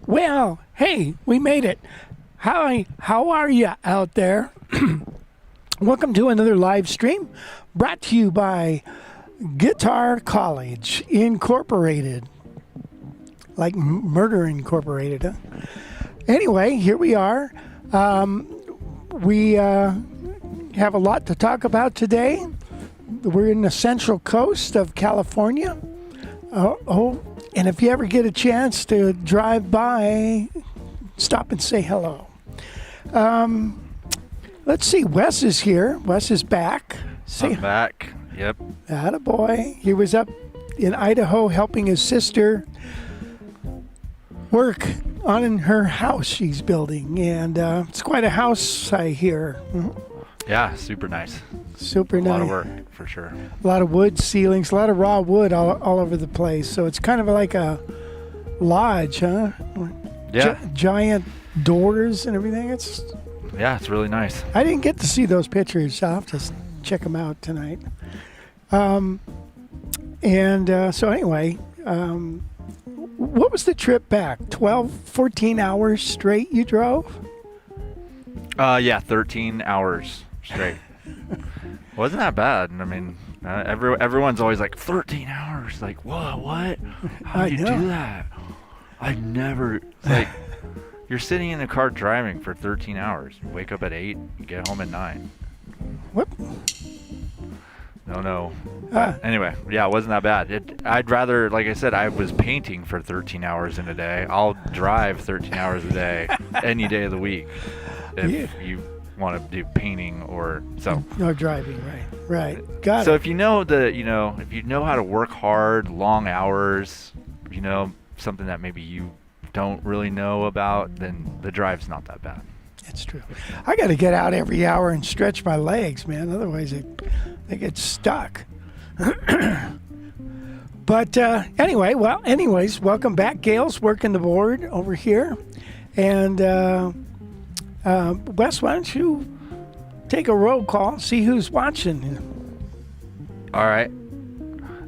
Well, hey, we made it. How are you out there? Welcome to another live stream brought to you by Guitar College Incorporated. Like Murder Incorporated, huh? Anyway, here we are. We have a lot to talk about today. We're in the central coast of California. And if you ever get a chance to drive by, stop and say hello. Let's see. Wes is here. Wes is back. I'm back. Yep. Attaboy. He was up in Idaho helping his sister work on her house she's building. And it's quite a house, I hear. Yeah, super nice. Super nice. A lot of work, for sure. A lot of wood ceilings, a lot of raw wood all over the place. So it's kind of like a lodge, huh? Yeah. Giant doors and everything. It's really nice. I didn't get to see those pictures. I'll have to check them out tonight. So anyway, what was the trip back? 12, 14 hours straight you drove? Yeah, 13 hours straight. Wasn't that bad. I mean, everyone's always like, 13 hours? Like, what? How do you do that? I never, like, you're sitting in the car driving for 13 hours. You wake up at 8, you get home at 9. What? No. Anyway, yeah, it wasn't that bad. I'd rather, like I said, I was painting for 13 hours in a day. I'll drive 13 hours a day any day of the week if you want to do painting or so. No driving, right. Got it. So if you know if you know how to work hard, long hours, something that maybe you don't really know about, then the drive's not that bad. It's true. I got to get out every hour and stretch my legs, man. Otherwise, they get stuck. But anyways, welcome back. Gail's working the board over here. And Wes, why don't you take a roll call, see who's watching. All right.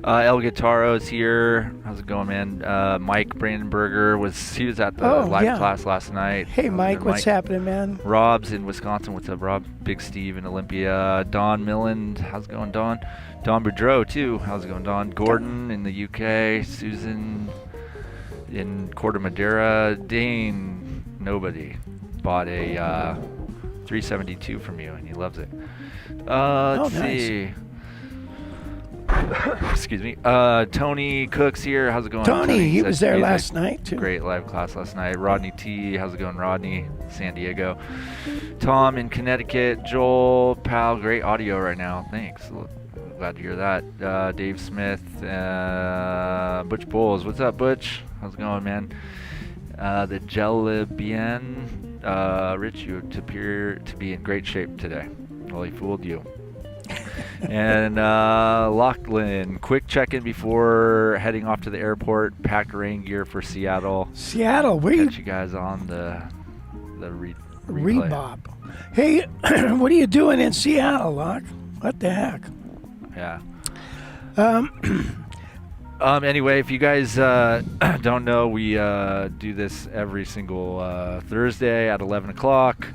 El Guitaro's here. How's it going, man? Mike Brandenberger was at the live class last night. Hey, Mike, what's happening, man? Rob's in Wisconsin. What's up, Rob? Big Steve in Olympia. Don Milland. How's it going, Don? Don Boudreau, too. How's it going, Don? Gordon in the UK. Susan in Corte Madera. Dane, nobody, bought a 372 from you, and he loves it. Let's see. Excuse me. Tony Cook's here. How's it going? Tony, he was there last night, too. Great live class last night. Rodney T. How's it going, Rodney? San Diego. Tom in Connecticut. Joel, pal, great audio right now. Thanks. Glad to hear that. Dave Smith. Butch Bowles. What's up, Butch? How's it going, man? The Jelibien. Rich, you appear to be in great shape today. Well, he fooled you. And Lachlan, quick check-in before heading off to the airport. Packed rain gear for Seattle. Where you? Catch you guys on the replay. Rebob. Hey, what are you doing in Seattle, Lach? What the heck? Yeah. Anyway, if you guys don't know, we do this every single Thursday at 11 o'clock.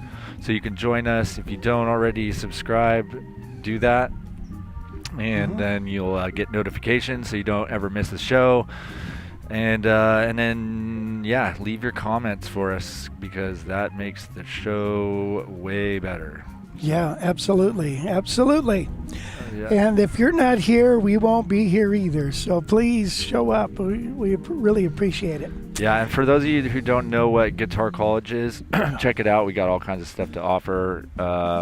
So you can join us. If you don't already subscribe, do that. And then you'll get notifications so you don't ever miss the show. And then, leave your comments for us because that makes the show way better. Yeah, absolutely. Yeah. And if you're not here, we won't be here either. So please show up. We really appreciate it. Yeah, and for those of you who don't know what Guitar College is, check it out. We got all kinds of stuff to offer.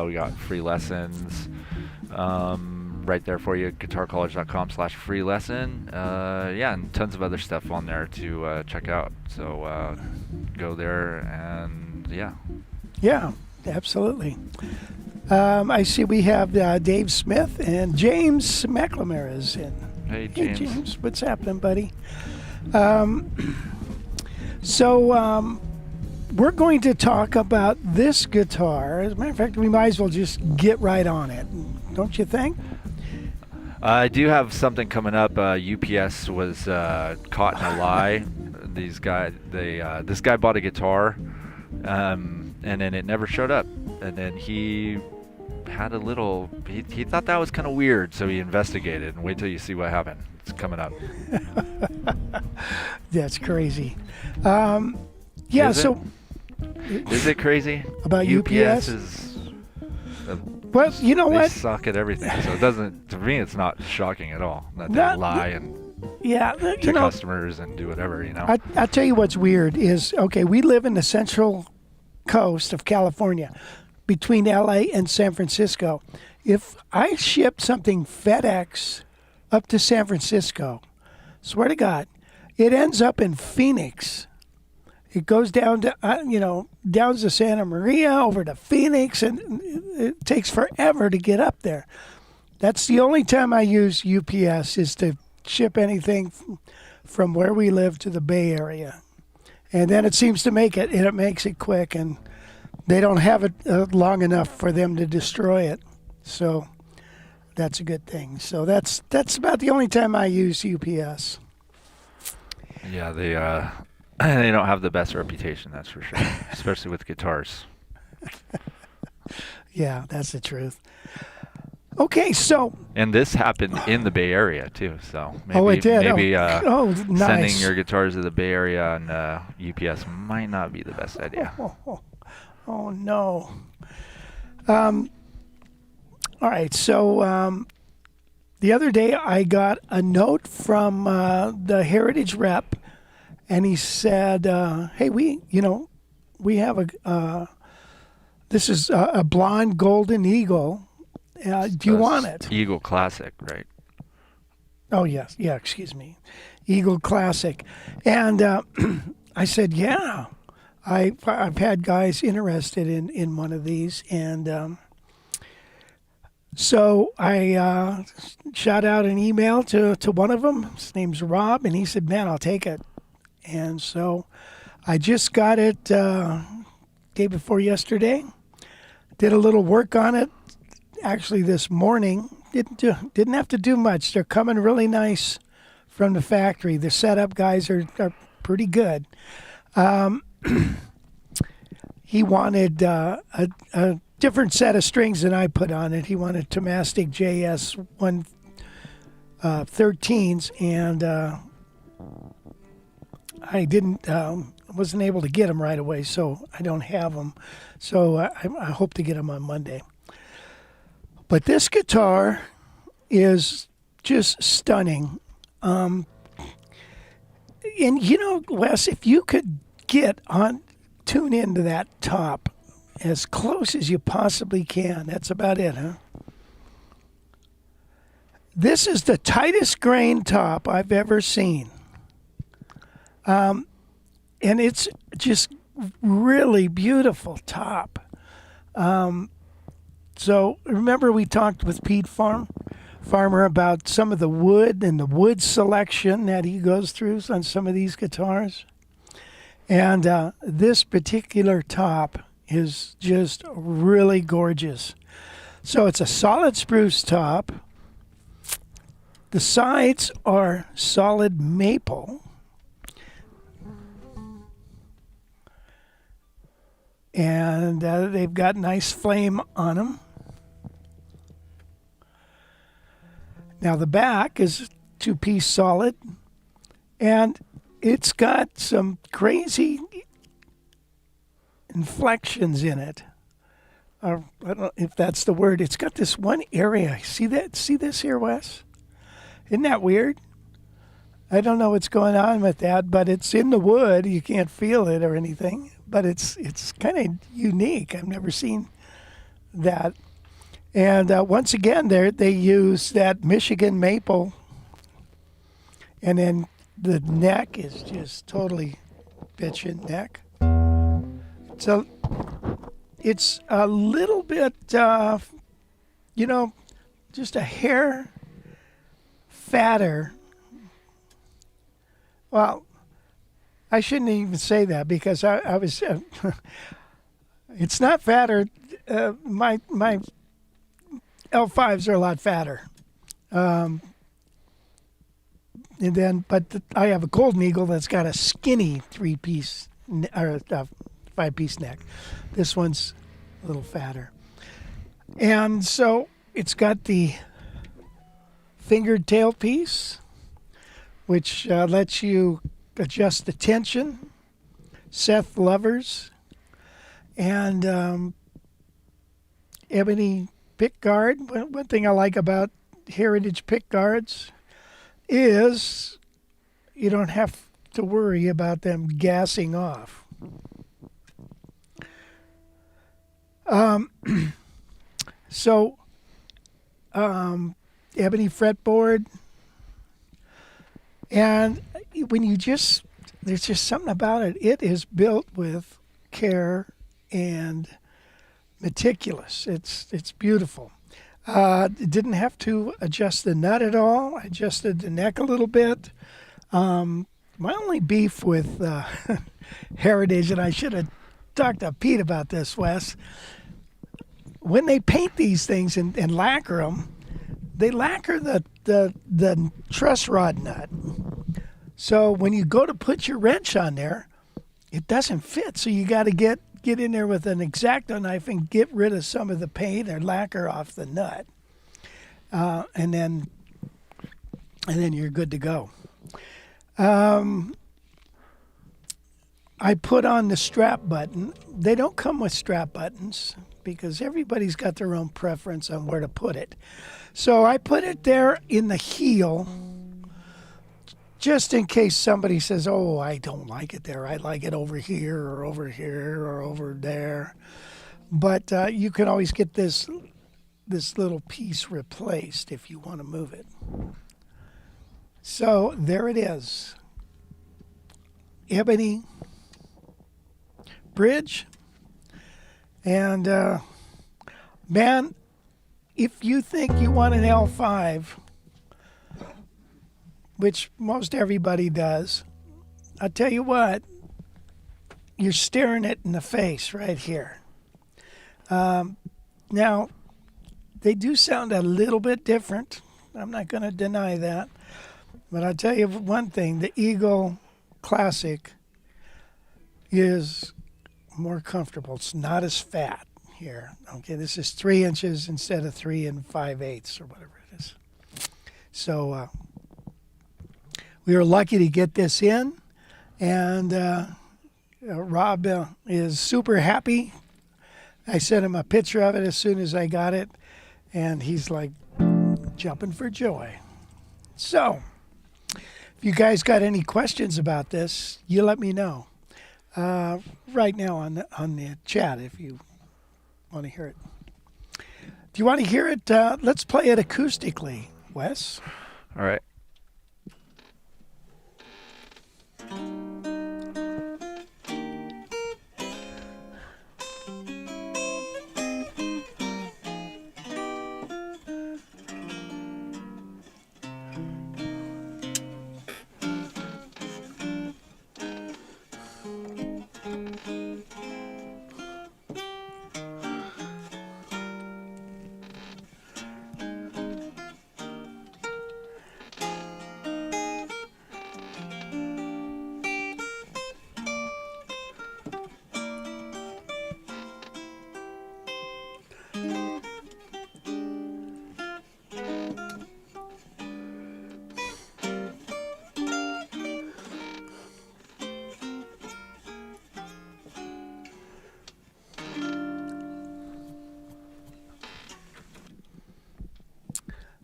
We got free lessons right there for you, guitarcollege.com/free lesson. And tons of other stuff on there to check out. So go there and Yeah, absolutely. I see we have Dave Smith and James McLemore is in. Hey, James. Hey, James. What's happening, buddy? So we're going to talk about this guitar. As a matter of fact, we might as well just get right on it. Don't you think? I do have something coming up. UPS was caught in a lie. This guy bought a guitar, and then it never showed up. And then he had he thought that was kind of weird, so he investigated. And wait till you see what happened. It's coming up. That's crazy. Is it crazy? About UPS? is... Well, you know they what? suck at everything, so it doesn't. To me, it's not shocking at all that they lie and Yeah, to customers and do whatever, I'll tell you what's weird is, okay, we live in the central coast of California between LA and San Francisco. If I ship something FedEx up to San Francisco, swear to God, it ends up in Phoenix. It goes down to, down to Santa Maria, over to Phoenix, and it takes forever to get up there. That's the only time I use UPS is to ship anything from where we live to the Bay Area. And then it seems to make it, and it makes it quick, and they don't have it long enough for them to destroy it. So that's a good thing. So that's about the only time I use UPS. Yeah, they don't have the best reputation, that's for sure, especially with guitars. Yeah, that's the truth. Okay, so... And this happened in the Bay Area, too, so maybe, it did? Maybe nice. Sending your guitars to the Bay Area on UPS might not be the best idea. Oh no. All right, so the other day I got a note from the Heritage rep, and he said, hey, we have this is a blonde golden eagle. Do you want it? Eagle Classic, right? Oh, yes. Yeah, excuse me. Eagle Classic. And I said, yeah. I've had guys interested in one of these. And so I shot out an email to one of them. His name's Rob. And he said, man, I'll take it. And so I just got it day before yesterday. Did a little work on it. Actually, this morning, didn't have to do much. They're coming really nice from the factory. The setup guys are pretty good. He wanted a different set of strings than I put on it. He wanted Tomastic JS 113s, and I wasn't able to get them right away, so I don't have them. So I hope to get them on Monday. But this guitar is just stunning. And Wes, if you could tune into that top as close as you possibly can, that's about it, huh? This is the tightest grain top I've ever seen. And it's just really beautiful top. So remember we talked with Pete Farmer about some of the wood and the wood selection that he goes through on some of these guitars. And this particular top is just really gorgeous. So it's a solid spruce top. The sides are solid maple. And they've got nice flame on them. Now the back is two-piece solid, and it's got some crazy inflections in it. I don't know if that's the word. It's got this one area. See that? See this here, Wes? Isn't that weird? I don't know what's going on with that, but it's in the wood. You can't feel it or anything, but it's kind of unique. I've never seen that. And once again, they use that Michigan maple, and then the neck is just totally bitchin' neck. So it's a little bit, just a hair fatter. Well, I shouldn't even say that because I was. It's not fatter. My L5s are a lot fatter. And then, I have a Golden Eagle that's got a skinny three-piece or five-piece neck. This one's a little fatter. And so it's got the fingered tailpiece, which lets you adjust the tension, Seth levers, and ebony pick guard. One thing I like about Heritage pick guards is you don't have to worry about them gassing off. So, ebony fretboard, and when you just, there's just something about it. It is built with care and meticulous. It's beautiful. Didn't have to adjust the nut at all. I adjusted the neck a little bit. My only beef with Heritage, and I should have talked to Pete about this, Wes, when they paint these things and lacquer them, they lacquer the truss rod nut. So when you go to put your wrench on there, it doesn't fit. So you got to get in there with an X-Acto knife and get rid of some of the paint or lacquer off the nut, and then you're good to go. I put on the strap button. They don't come with strap buttons because everybody's got their own preference on where to put it. So I put it there in the heel just in case somebody says, oh, I don't like it there. I like it over here or over here or over there. But you can always get this little piece replaced if you want to move it. So there it is. Ebony bridge. And man, if you think you want an L5, which most everybody does, I'll tell you what, you're staring it in the face right here. Now, they do sound a little bit different. I'm not going to deny that. But I'll tell you one thing, the Eagle Classic is more comfortable. It's not as fat here. Okay, this is 3 inches instead of 3 5/8 or whatever it is. So we were lucky to get this in, and Rob is super happy. I sent him a picture of it as soon as I got it, and he's like jumping for joy. So if you guys got any questions about this, you let me know right now on the chat if you want to hear it. If you want to hear it, let's play it acoustically, Wes. All right.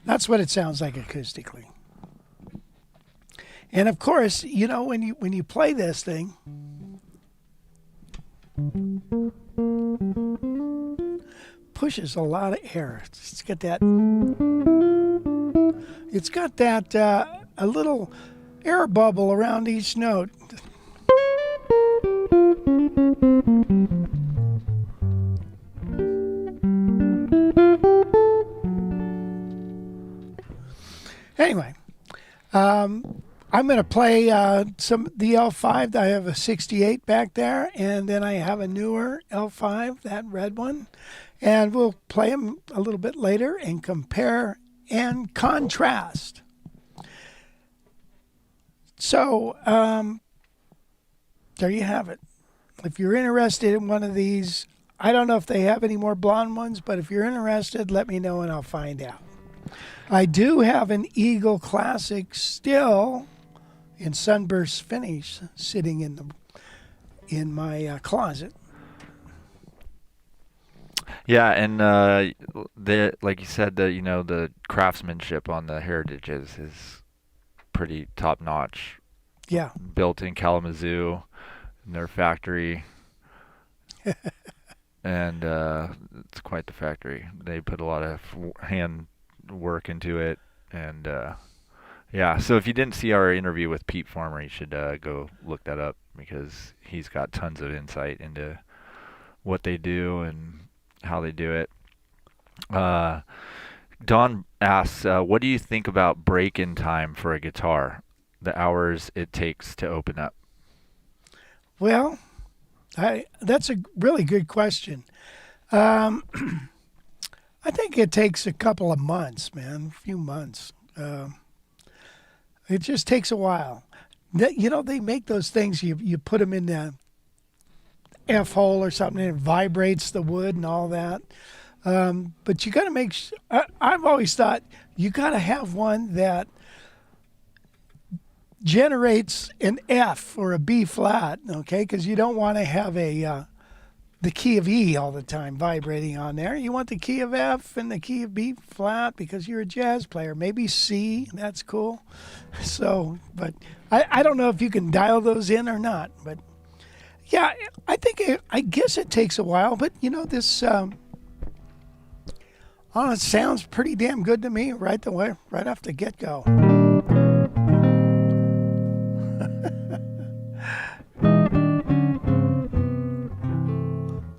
That's what it sounds like acoustically. And of course, you know, when you play this thing, pushes a lot of air. It's got that a little air bubble around each note. Anyway, I'm going to play the L5. I have a 68 back there, and then I have a newer L5, that red one. And we'll play them a little bit later and compare and contrast. So there you have it. If you're interested in one of these, I don't know if they have any more blonde ones, but if you're interested, let me know and I'll find out. I do have an Eagle Classic still in sunburst finish sitting in my closet. Yeah, and like you said, the craftsmanship on the Heritages is pretty top notch. Yeah. Built in Kalamazoo in their factory. And it's quite the factory. They put a lot of hand work into it. And yeah, so if you didn't see our interview with Pete Farmer, you should go look that up, because he's got tons of insight into what they do and how they do it. Don asks, what do you think about break-in time for a guitar? The hours it takes to open up. Well, that's a really good question. I think it takes a couple of months, man, a few months. It just takes a while. They make those things, you put them in the F hole or something, and it vibrates the wood and all that. But you got to make I've always thought you got to have one that generates an F or a B flat, okay? Because you don't want to have the key of E all the time vibrating on there. You want the key of F and the key of B flat because you're a jazz player. Maybe C, that's cool. So, but I don't know if you can dial those in or not. But yeah, I guess it takes a while. But this it sounds pretty damn good to me right off the get-go.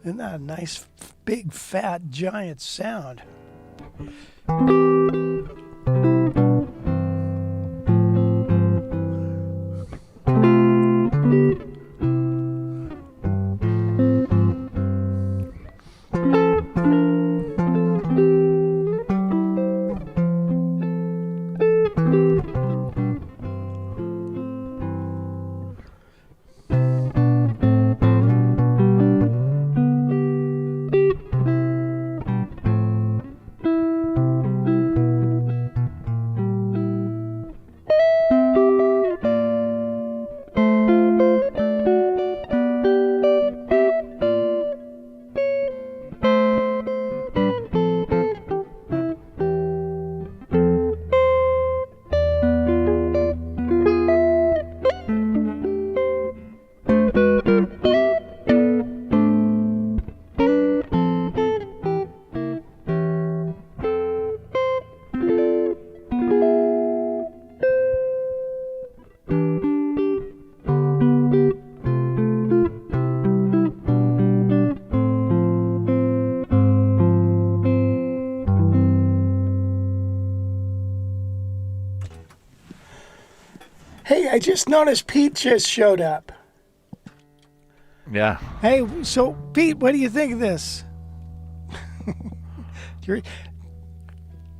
Isn't that a nice, big, fat, giant sound? Hey, I just noticed Pete just showed up. Yeah. Hey, so Pete, what do you think of this?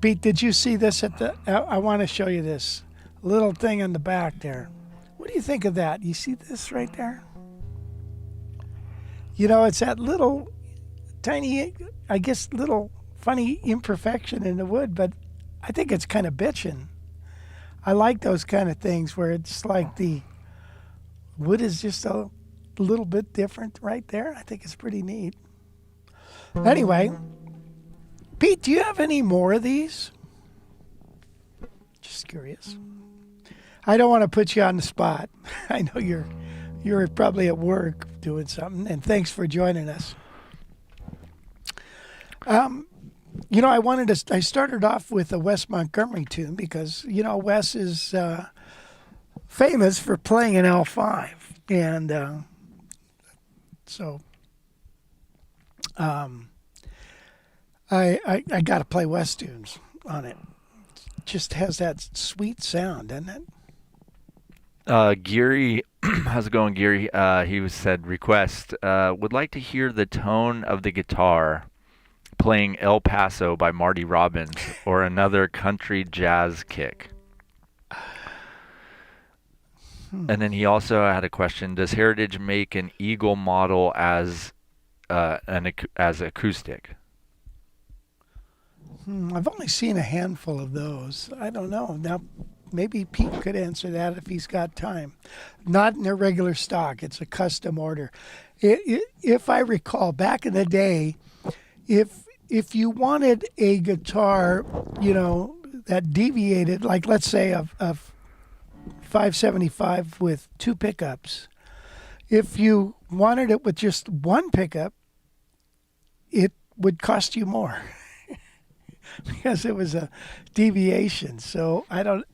Pete, did you see this I want to show you this little thing on the back there. What do you think of that? You see this right there? It's that little tiny, I guess, little funny imperfection in the wood, but I think it's kind of bitchin'. I like those kind of things where it's like the wood is just a little bit different right there. I think it's pretty neat. Anyway, Pete, do you have any more of these? Just curious. I don't want to put you on the spot. I know you're probably at work doing something, and thanks for joining us. I started off with a Wes Montgomery tune because, Wes is famous for playing an L5. And so I got to play Wes tunes on it. Just has that sweet sound, doesn't it? Geary, how's it going, Geary? He said, request, would like to hear the tone of the guitar playing El Paso by Marty Robbins or another country jazz kick. And then he also had a question, does Heritage make an Eagle model as acoustic? I've only seen a handful of those. I don't know. Now, maybe Pete could answer that if he's got time. Not in their regular stock. It's a custom order. If I recall, back in the day, if you wanted a guitar, that deviated, like let's say a $575 with 2 pickups. If you wanted it with just 1 pickup, it would cost you more because it was a deviation. So I don't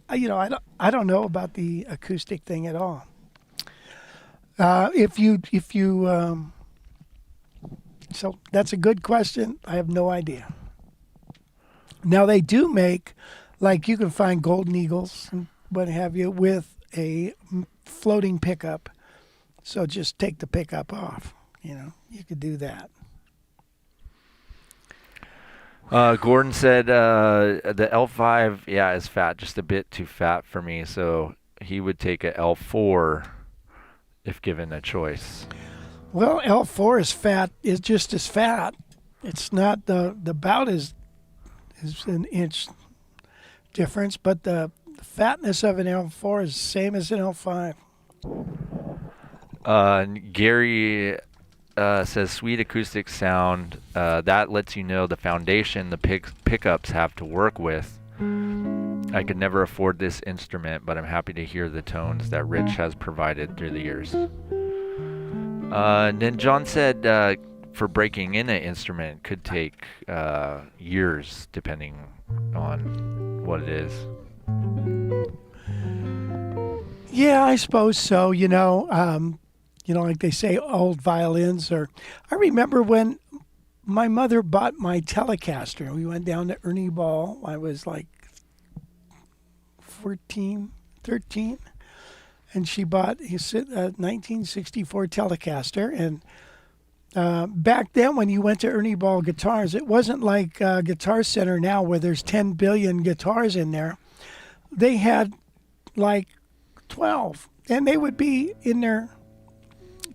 know about the acoustic thing at all. So that's a good question. I have no idea. Now they do make, like you can find Golden Eagles and what have you with a floating pickup. So just take the pickup off. You could do that. Gordon said the L5, is fat, just a bit too fat for me. So he would take a L4 if given a choice. Well, L4 is just as fat. It's not the bout is an inch difference, but the fatness of an L4 is the same as an L5. Gary says sweet acoustic sound. That lets you know the foundation the pickups have to work with. I could never afford this instrument, but I'm happy to hear the tones that Rich has provided through the years. And then John said for breaking in an instrument could take years depending on what it is. Yeah, I suppose so. Like they say, old violins. Or I remember when my mother bought my Telecaster. We went down to Ernie Ball. I was like 13. And she bought a 1964 Telecaster. And back then, when you went to Ernie Ball Guitars, it wasn't like Guitar Center now where there's 10 billion guitars in there. They had like 12. And they would be in their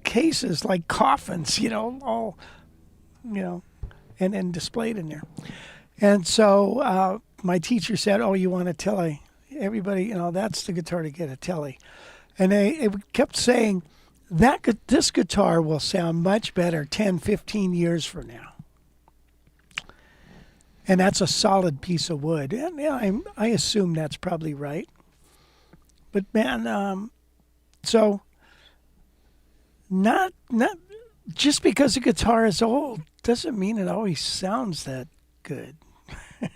cases like coffins, all, and displayed in there. And so my teacher said, "Oh, you want a Tele? Everybody, that's the guitar to get a Tele." And it kept saying, this guitar will sound much better 10, 15 years from now. And that's a solid piece of wood. And I assume that's probably right. But man, so not just because a guitar is old doesn't mean it always sounds that good. I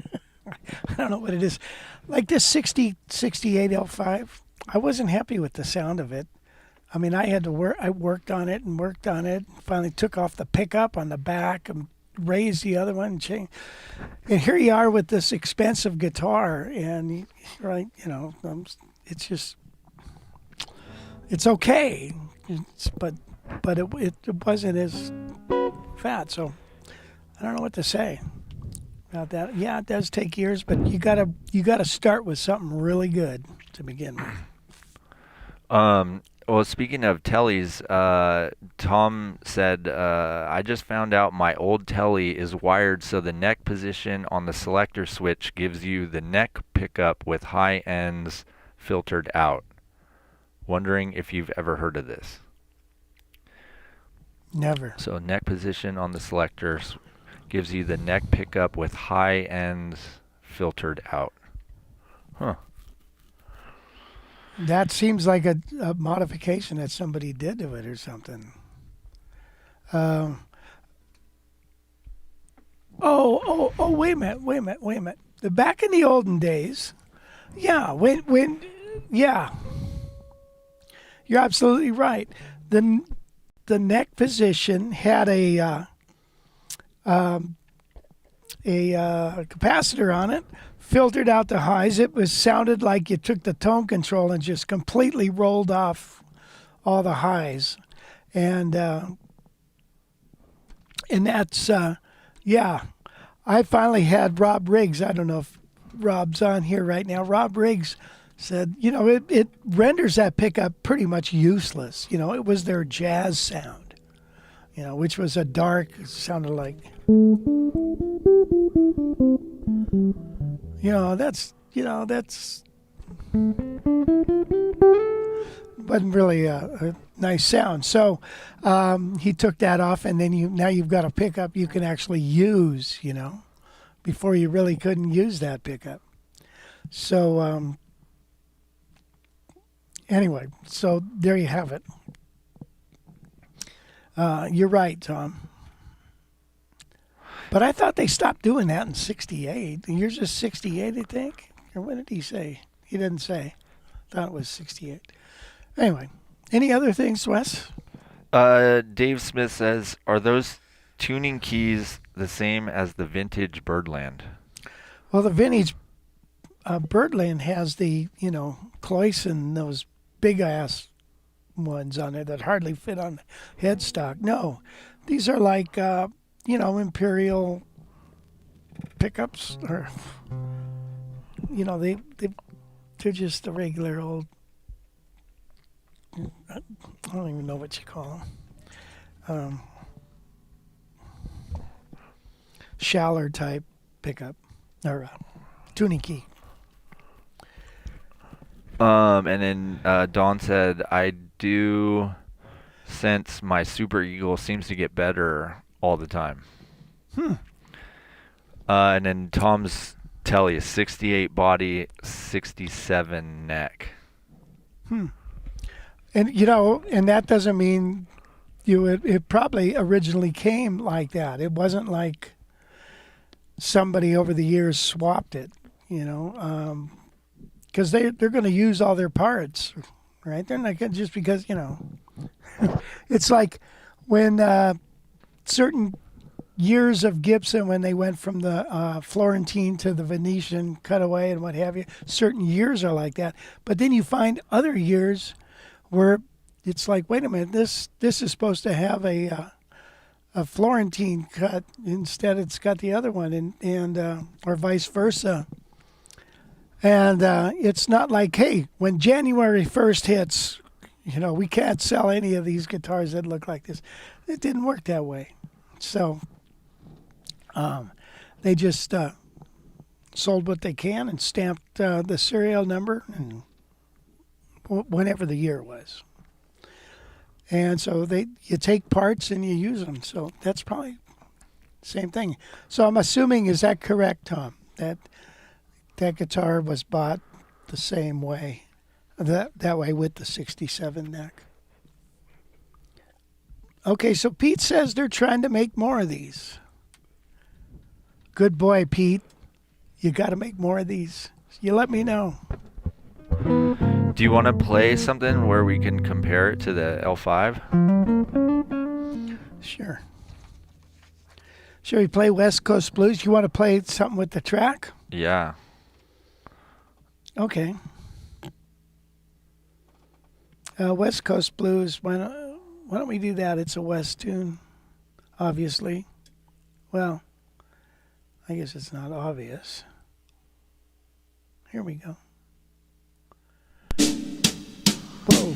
don't know what it is. Like this 68 L5, I wasn't happy with the sound of it. I mean, I worked on it, finally took off the pickup on the back and raised the other one and changed. And here you are with this expensive guitar, and it's okay. But it wasn't as fat, so I don't know what to say about that. Yeah, it does take years, but you gotta start with something really good to begin with. Well, speaking of Teles, Tom said, I just found out my old Tele is wired so the neck position on the selector switch gives you the neck pickup with high ends filtered out. Wondering if you've ever heard of this. Never. So neck position on the selector gives you the neck pickup with high ends filtered out. Huh. That seems like a modification that somebody did to it or something. Wait a minute. Back in the olden days, yeah, you're absolutely right. The neck position had a capacitor on it, filtered out the highs. It sounded like you took the tone control and just completely rolled off all the highs, and that's I finally had Rob Riggs. I don't know if Rob's on here right now. Rob Riggs said, it renders that pickup pretty much useless. It was their jazz sound, which was a dark, sounded like, that's wasn't really a nice sound. So he took that off, and then now you've got a pickup you can actually use, before you really couldn't use that pickup. So, Anyway, so there you have it. You're right, Tom. But I thought they stopped doing that in 68. Yours is 68, I think? Or what did he say? He didn't say. Thought it was 68. Anyway, any other things, Wes? Dave Smith says, are those tuning keys the same as the vintage Birdland? Well, the vintage Birdland has the, Cloyson, those big-ass ones on there that hardly fit on the headstock. No, these are like, Imperial pickups, or, they're just the regular old, I don't even know what you call them. Schaller type pickup, or tuning key. And then Dawn said, I do sense my Super Eagle seems to get better all the time. And then Tom's Telly, 68 body, 67 neck. And, and that doesn't mean it probably originally came like that. It wasn't like somebody over the years swapped it, because they're going to use all their parts, right? They're not gonna, just because, it's like when certain years of Gibson, when they went from the Florentine to the Venetian cutaway and what have you, certain years are like that. But then you find other years where it's like, wait a minute, this is supposed to have a Florentine cut, instead it's got the other one, and or vice versa. And it's not like, hey, when January 1st hits, we can't sell any of these guitars that look like this. It didn't work that way. So they just sold what they can and stamped the serial number and whenever the year was. And so you take parts and you use them. So that's probably the same thing. So I'm assuming, is that correct, Tom? That guitar was bought the same way, that way with the 67 neck. Okay, so Pete says they're trying to make more of these. Good boy, Pete. You got to make more of these. You let me know. Do you want to play something where we can compare it to the L5? Sure. Shall we play West Coast Blues? You want to play something with the track? Yeah. Okay. West Coast Blues, why don't we do that? It's a West tune, obviously. Well, I guess it's not obvious. Here we go. Whoa.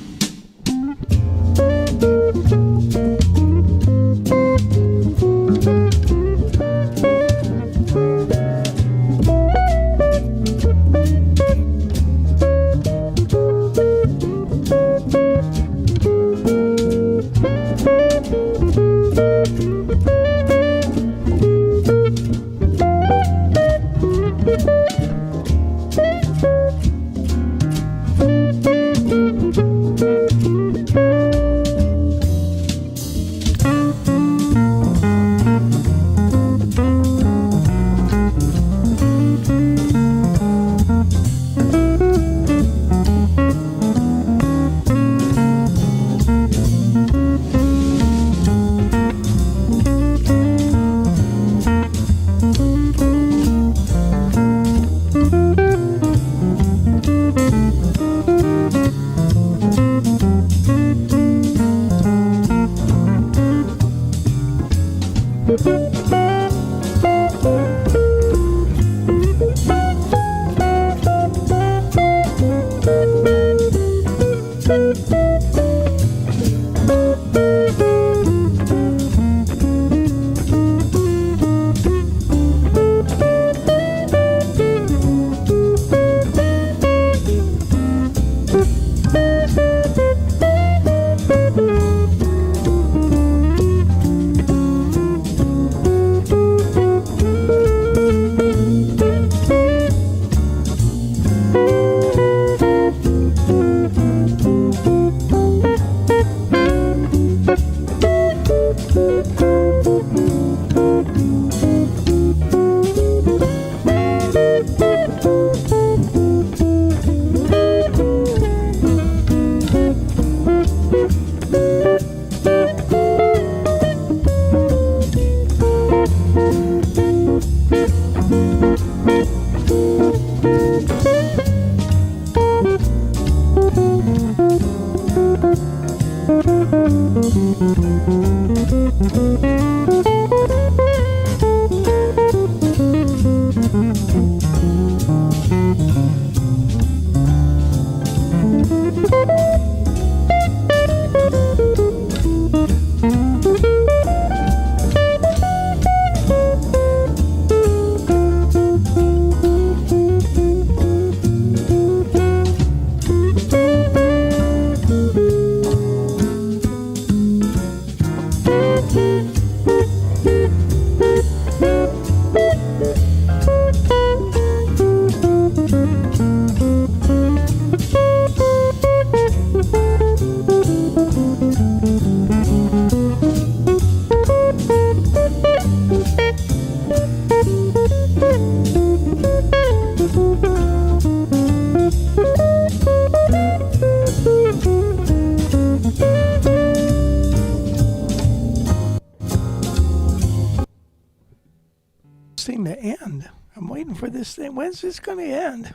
Thing to end. I'm waiting for this thing. When's this going to end?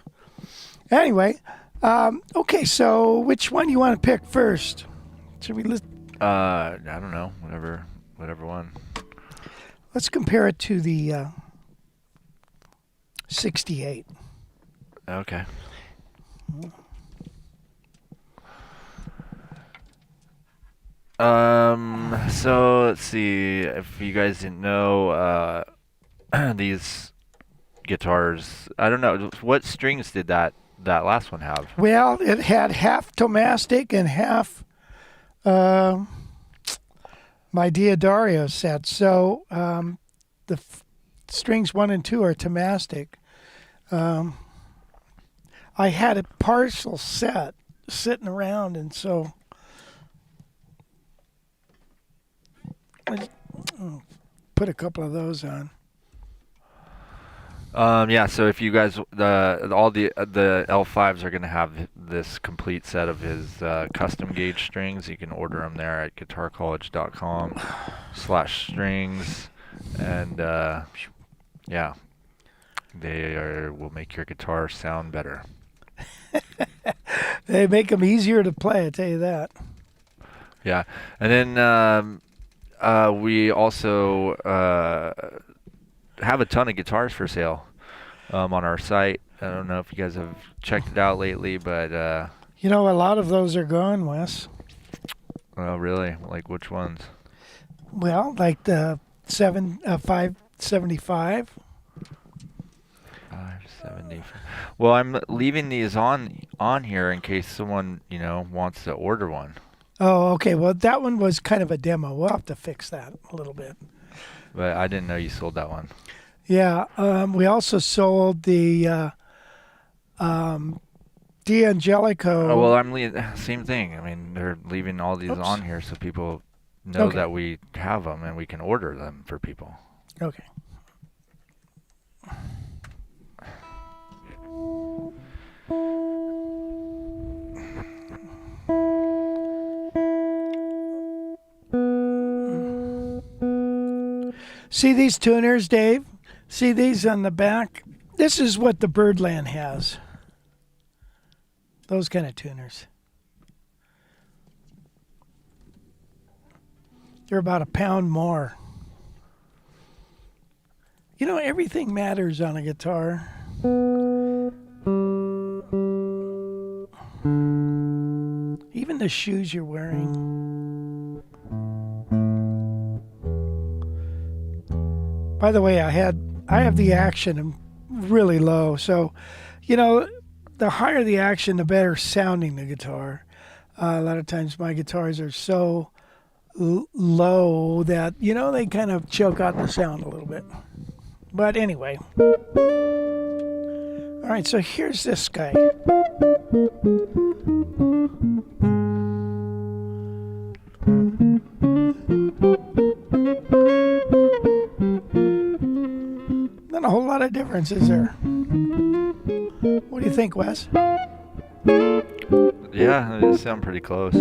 Anyway, okay. So, which one do you want to pick first? Should we list? I don't know. Whatever one. Let's compare it to the 68. Okay. So let's see. If you guys didn't know, these guitars, I don't know what strings did that last one have. Well, it had half Tomastic and half my Diodario set. So the strings 1 and 2 are Tomastic. I had a partial set sitting around, and so I put a couple of those on. Yeah, so if you guys, all the L5s are going to have this complete set of his custom gauge strings. You can order them there at guitarcollege.com/strings, and yeah, will make your guitar sound better. They make them easier to play, I tell you that. Yeah, and then we also have a ton of guitars for sale on our site. I don't know if you guys have checked it out lately, but a lot of those are gone, Wes. Oh, really? Like which ones? Well, like the 575. 570. Well, I'm leaving these on here in case someone wants to order one. Oh, okay. Well, that one was kind of a demo. We'll have to fix that a little bit. But I didn't know you sold that one. Yeah. We also sold the D'Angelico. Oh, well, same thing. I mean, they're leaving all these on here so people know that we have them and we can order them for people. Okay. See these tuners, Dave? See these on the back? This is what the Birdland has. Those kind of tuners. They're about £1 more. Everything matters on a guitar. Even the shoes you're wearing. By the way, I have the action really low, so the higher the action, the better sounding the guitar. A lot of times my guitars are so low that they kind of choke out the sound a little bit. But anyway, all right. So here's this guy. Not a whole lot of difference, is there? What do you think, Wes? Yeah, they sound pretty close.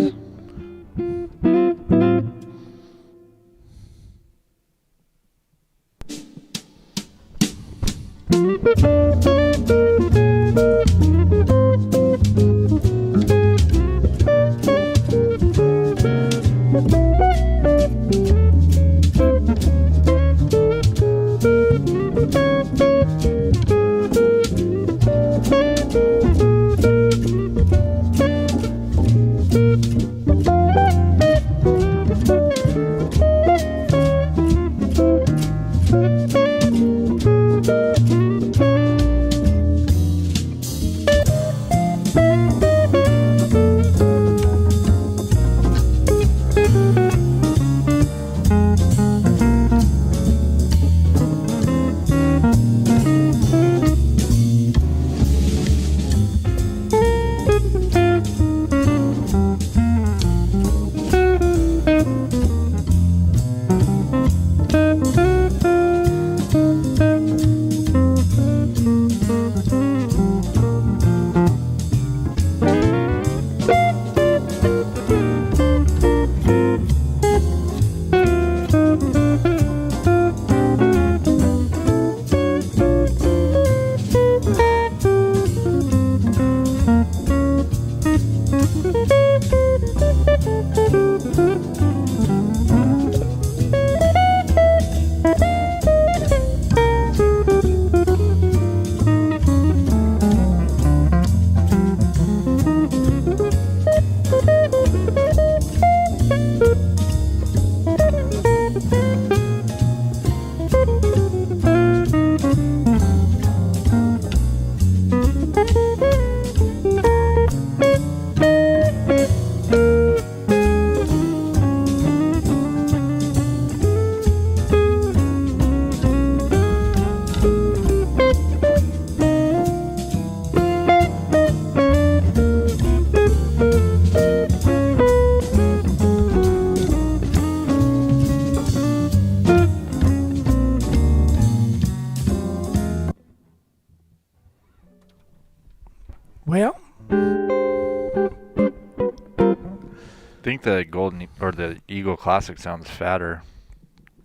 think the Golden or the Eagle Classic sounds fatter.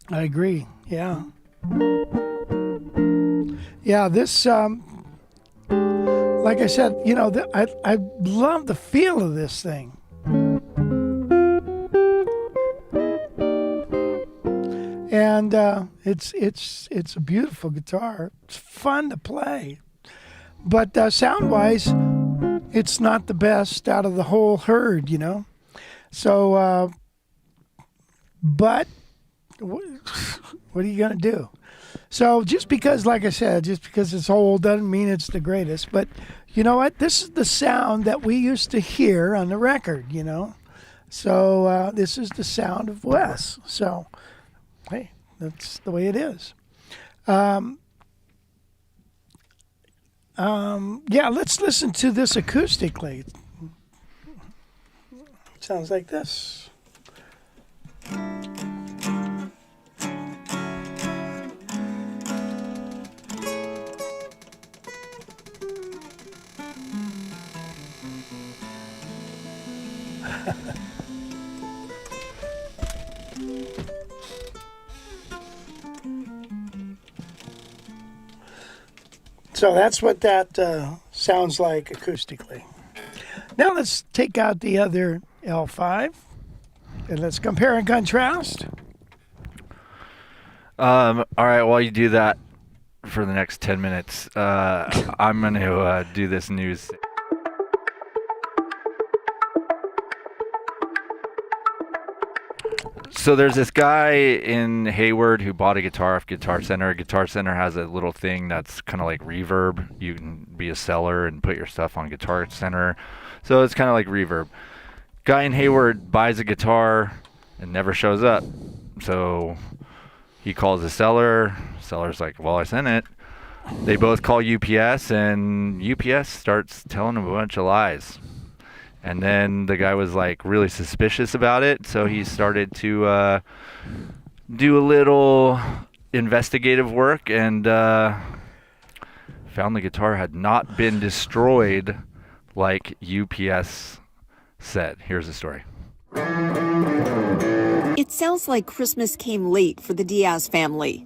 I agree. Yeah. Yeah, this, like I said, you know, I love the feel of this thing. And it's a beautiful guitar. It's fun to play. But sound-wise, it's not the best out of the whole herd, you know. So, but what are you going to do? So just because, like I said, just because it's old doesn't mean it's the greatest. But you know what? This is the sound that we used to hear on the record, you know. So this is the sound of Wes. So, hey, that's the way it is. Yeah, let's listen to this acoustically. It sounds like this. So that's what that sounds like acoustically. Now let's take out the other L5 and let's compare and contrast. All right, while you do that for the next 10 minutes, I'm going to do this news. So there's this guy in Hayward who bought a guitar off Guitar Center. Guitar Center has a little thing that's kind of like Reverb. You can be a seller and put your stuff on Guitar Center. So it's kind of like Reverb. Guy in Hayward buys a guitar and never shows up. So he calls the seller. Seller's like, well, I sent it. They both call UPS, and UPS starts telling him a bunch of lies. And then the guy was like really suspicious about it, so he started to do a little investigative work and found the guitar had not been destroyed like UPS said. Here's the story. It sounds like Christmas came late for the Diaz family.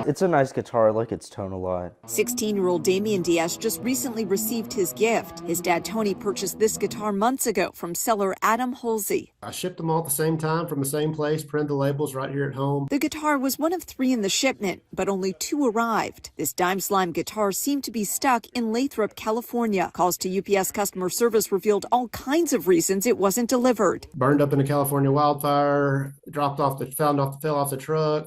It's a nice guitar, I like its tone a lot. 16-year-old Damian Diaz just recently received his gift. His dad Tony purchased this guitar months ago from seller Adam Halsey. I shipped them all at the same time from the same place, printed the labels right here at home. The guitar was one of 3 in the shipment, but only 2 arrived. This Dime Slime guitar seemed to be stuck in Lathrop, California. Calls to UPS customer service revealed all kinds of reasons it wasn't delivered. Burned up in a California wildfire, fell off the truck,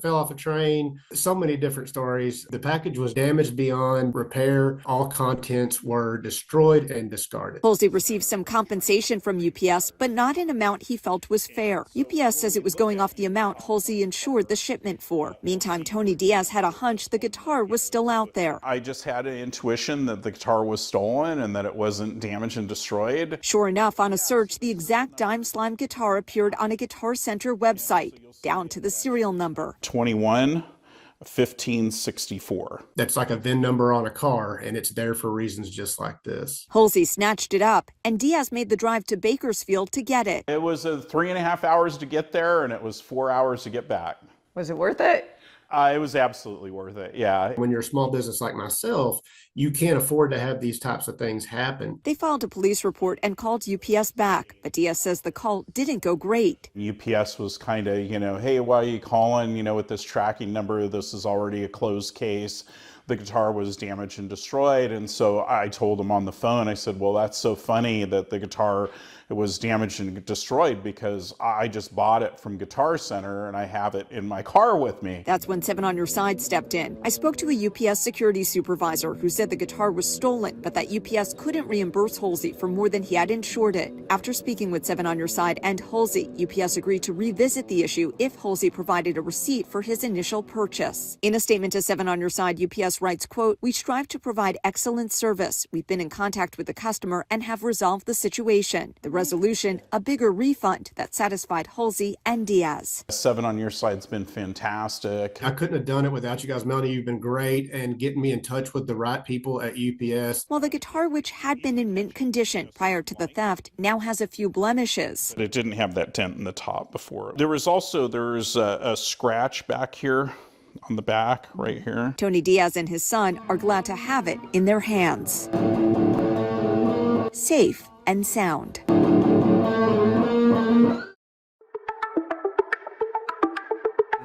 fell off a train. So many different stories. The package was damaged beyond repair. All contents were destroyed and discarded. Halsey received some compensation from UPS, but not an amount he felt was fair. UPS says it was going off the amount Halsey insured the shipment for. Meantime, Tony Diaz had a hunch the guitar was still out there. I just had an intuition that the guitar was stolen and that it wasn't damaged and destroyed. Sure enough, on a search, the exact Dime Slime guitar appeared on a Guitar Center website, down to the serial number. 21-1564. That's like a VIN number on a car, and it's there for reasons just like this. Halsey snatched it up, and Diaz made the drive to Bakersfield to get it. It was 3.5 hours to get there, and it was 4 hours to get back. Was it worth it? It was absolutely worth it, yeah. When you're a small business like myself, you can't afford to have these types of things happen. They filed a police report and called UPS back, but Diaz says the call didn't go great. UPS was kind of, hey, why are you calling, with this tracking number? This is already a closed case. The guitar was damaged and destroyed. And so I told him on the phone, I said, well, that's so funny that the guitar was damaged and destroyed because I just bought it from Guitar Center and I have it in my car with me. That's when 7 on Your Side stepped in. I spoke to a UPS security supervisor who said the guitar was stolen, but that UPS couldn't reimburse Halsey for more than he had insured it. After speaking with 7 on Your Side and Halsey, UPS agreed to revisit the issue if Halsey provided a receipt for his initial purchase. In a statement to 7 on Your Side, UPS writes, quote, "We strive to provide excellent service. We've been in contact with the customer and have resolved the situation. The resolution, a bigger refund that satisfied Halsey and Diaz. Seven on your side's been fantastic. I couldn't have done it without you guys. Melanie, you've been great and getting me in touch with the right people at UPS. While the guitar, which had been in mint condition prior to the theft, now has a few blemishes. It didn't have that dent in the top before. There's a scratch back here on the back right here. Tony Diaz and his son are glad to have it in their hands. Safe and sound.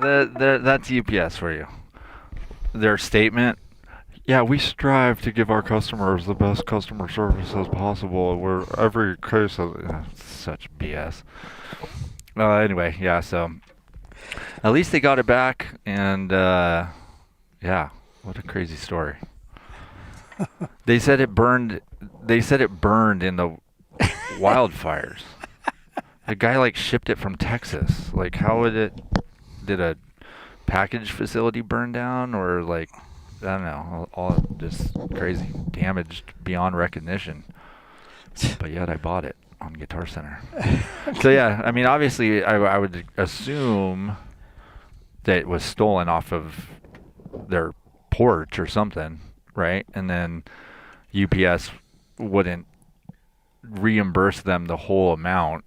That's UPS for you. Their statement, yeah, we strive to give our customers the best customer service as possible. We're every case of such BS. Anyway, yeah, so at least they got it back, and yeah, what a crazy story. They said it burned in the wildfires. The guy like shipped it from Texas. Like, how would did a package facility burn down, or like, I don't know, all just crazy, damaged beyond recognition. But yet I bought it on Guitar Center. So yeah, I mean, obviously I would assume that it was stolen off of their porch or something, right? And then UPS wouldn't reimburse them the whole amount,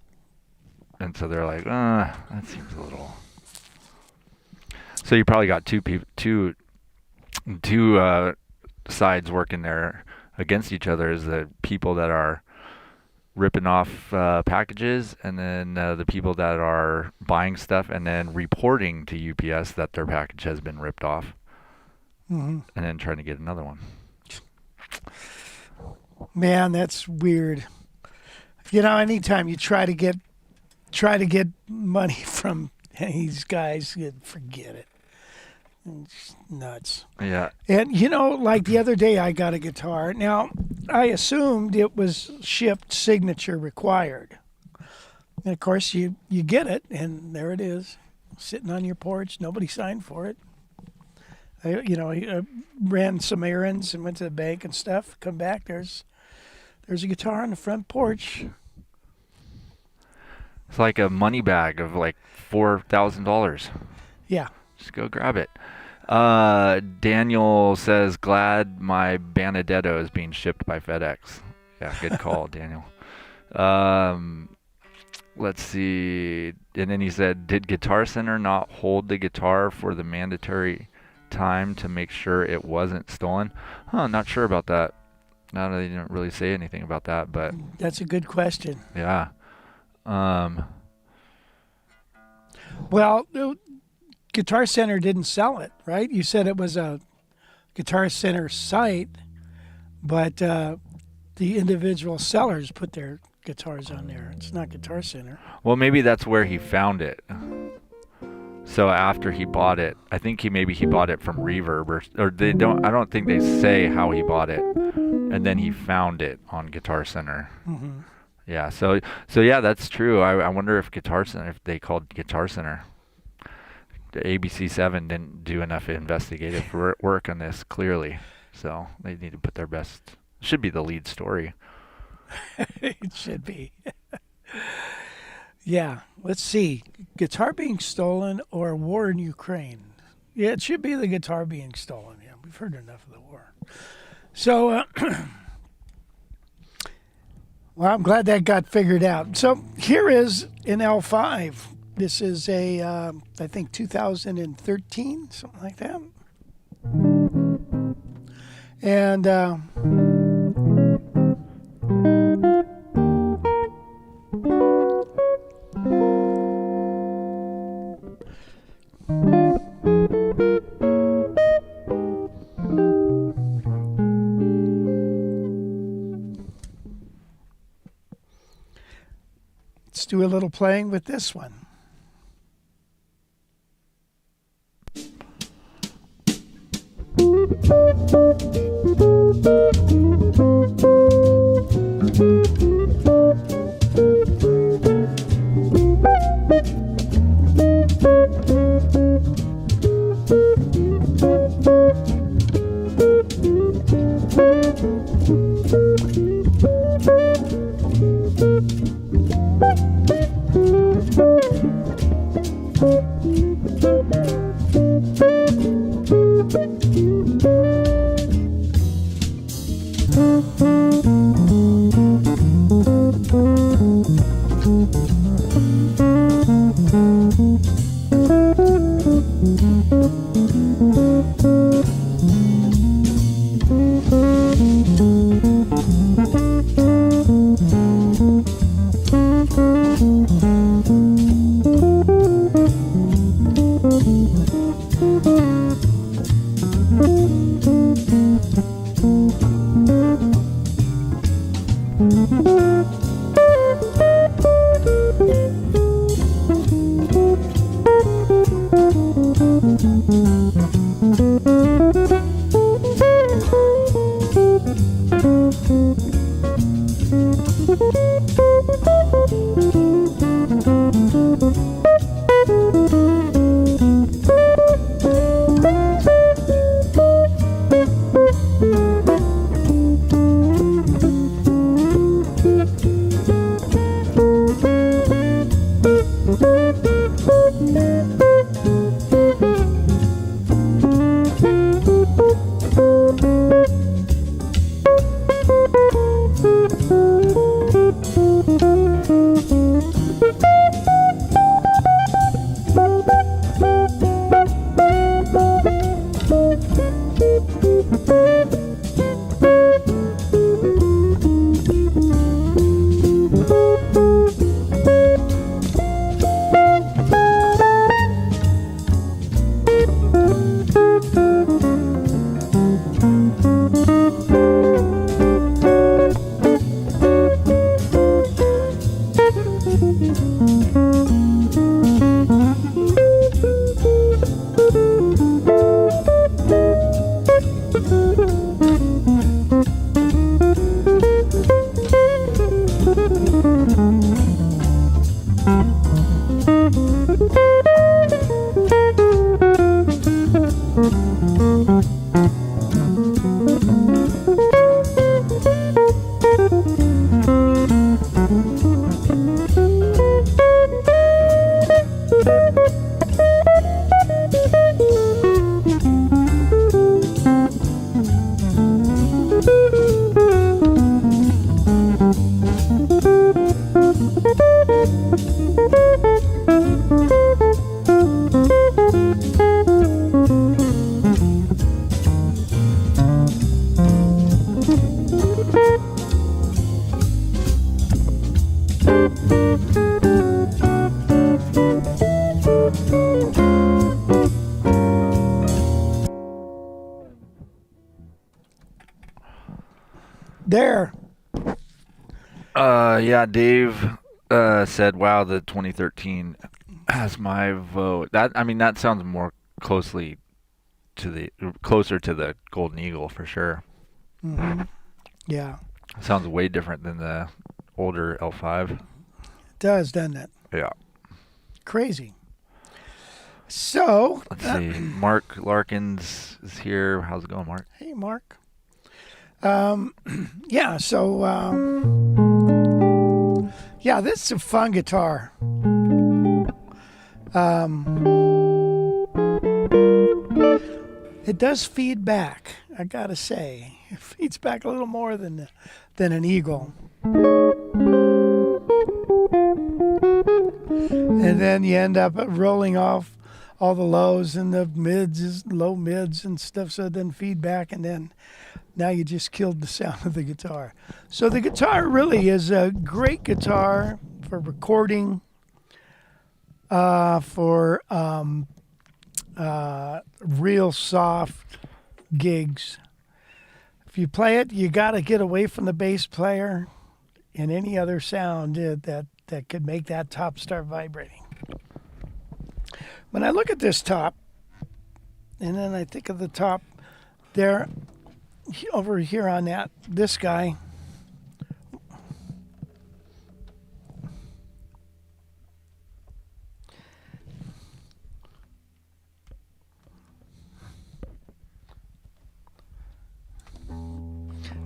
and so they're like, that seems a little. So you probably got two sides working there against each other, is the people that are ripping off packages, and then the people that are buying stuff and then reporting to UPS that their package has been ripped off, and then trying to get another one. Man, that's weird. You know, anytime you try to get money from these guys, you forget it. It's nuts. Yeah. And you know, like the other day I got a guitar. Now, I assumed it was shipped signature required. And of course you get it, and there it is, sitting on your porch. Nobody signed for it. I ran some errands and went to the bank and stuff. Come back, there's a guitar on the front porch. It's like a money bag of like $4,000. Yeah. Just go grab it. Daniel says, glad my Benedetto is being shipped by FedEx. Yeah, good call, Daniel. Let's see. And then he said, did Guitar Center not hold the guitar for the mandatory time to make sure it wasn't stolen? Not sure about that. No, they didn't really say anything about that, but That's a good question. yeah. Well, Guitar Center didn't sell it, right? You said it was a Guitar Center site, but the individual sellers put their guitars on there. It's not Guitar Center. Well, maybe that's where he found it. So after he bought it, I think he bought it from Reverb, or they don't. I don't think they say how he bought it, and then he found it on Guitar Center. Mm-hmm. Yeah. So yeah, that's true. I wonder if Guitar Center, if they called Guitar Center. The ABC7 didn't do enough investigative work on this, clearly. So they need to put their best. Should be the lead story. It should be. Yeah. Let's see. Guitar being stolen or war in Ukraine? Yeah, it should be the guitar being stolen. Yeah, we've heard enough of the war. So, well, I'm glad that got figured out. So here is an L5. This is a, I think 2013, something like that. And let's do a little playing with this one. There. Yeah, Dave said, "Wow, the 2013 has my vote." That sounds more closer to the Golden Eagle for sure. Mm-hmm. Yeah. Sounds way different than the older L5. It does, doesn't it? Yeah. Crazy. So Let's see. Mark Larkins is here. How's it going, Mark? Hey, Mark. Yeah. So yeah, this is a fun guitar. It does feed back, I gotta say. It feeds back a little more than an Eagle. And then you end up rolling off all the lows and the low mids and stuff, so it doesn't feed back, and then now you just killed the sound of the guitar. So the guitar really is a great guitar for recording, for real soft gigs. If you play it, you got to get away from the bass player and any other sound that could make that top start vibrating. When I look at this top, and then I think of the top there, over here on this guy,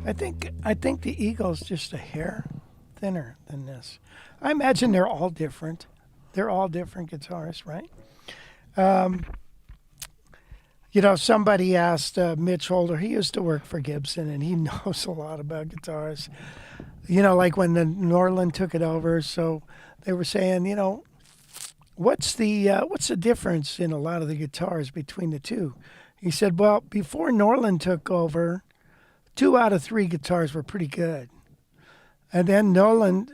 I think the Eagle's just a hair thinner than this. I imagine they're all different. They're all different guitars, right? Somebody asked Mitch Holder, he used to work for Gibson, and he knows a lot about guitars. Like when the Norland took it over, so they were saying, what's the difference in a lot of the guitars between the two? He said, well, before Norland took over, 2 out of 3 guitars were pretty good. And then Norland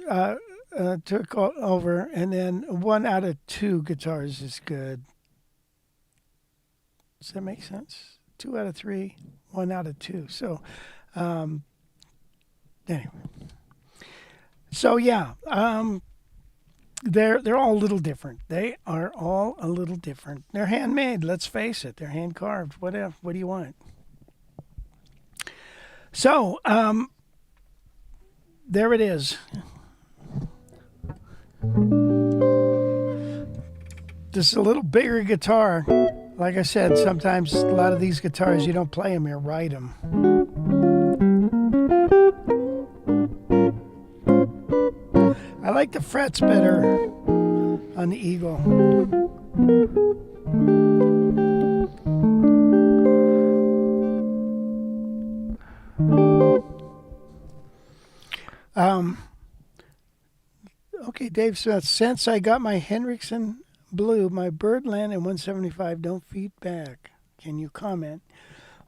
took over, and then 1 out of 2 guitars is good. Does that make sense? 2 out of 3, 1 out of 2. So, anyway. So yeah, they're all a little different. They are all a little different. They're handmade. Let's face it. They're hand carved. What do you want? So, there it is. This is a little bigger guitar. Like I said, sometimes a lot of these guitars, you don't play them, you write them. I like the frets better on the Eagle. Okay, Dave Smith, since I got my Hendrickson Blue, my Birdland and 175 don't feed back. Can you comment?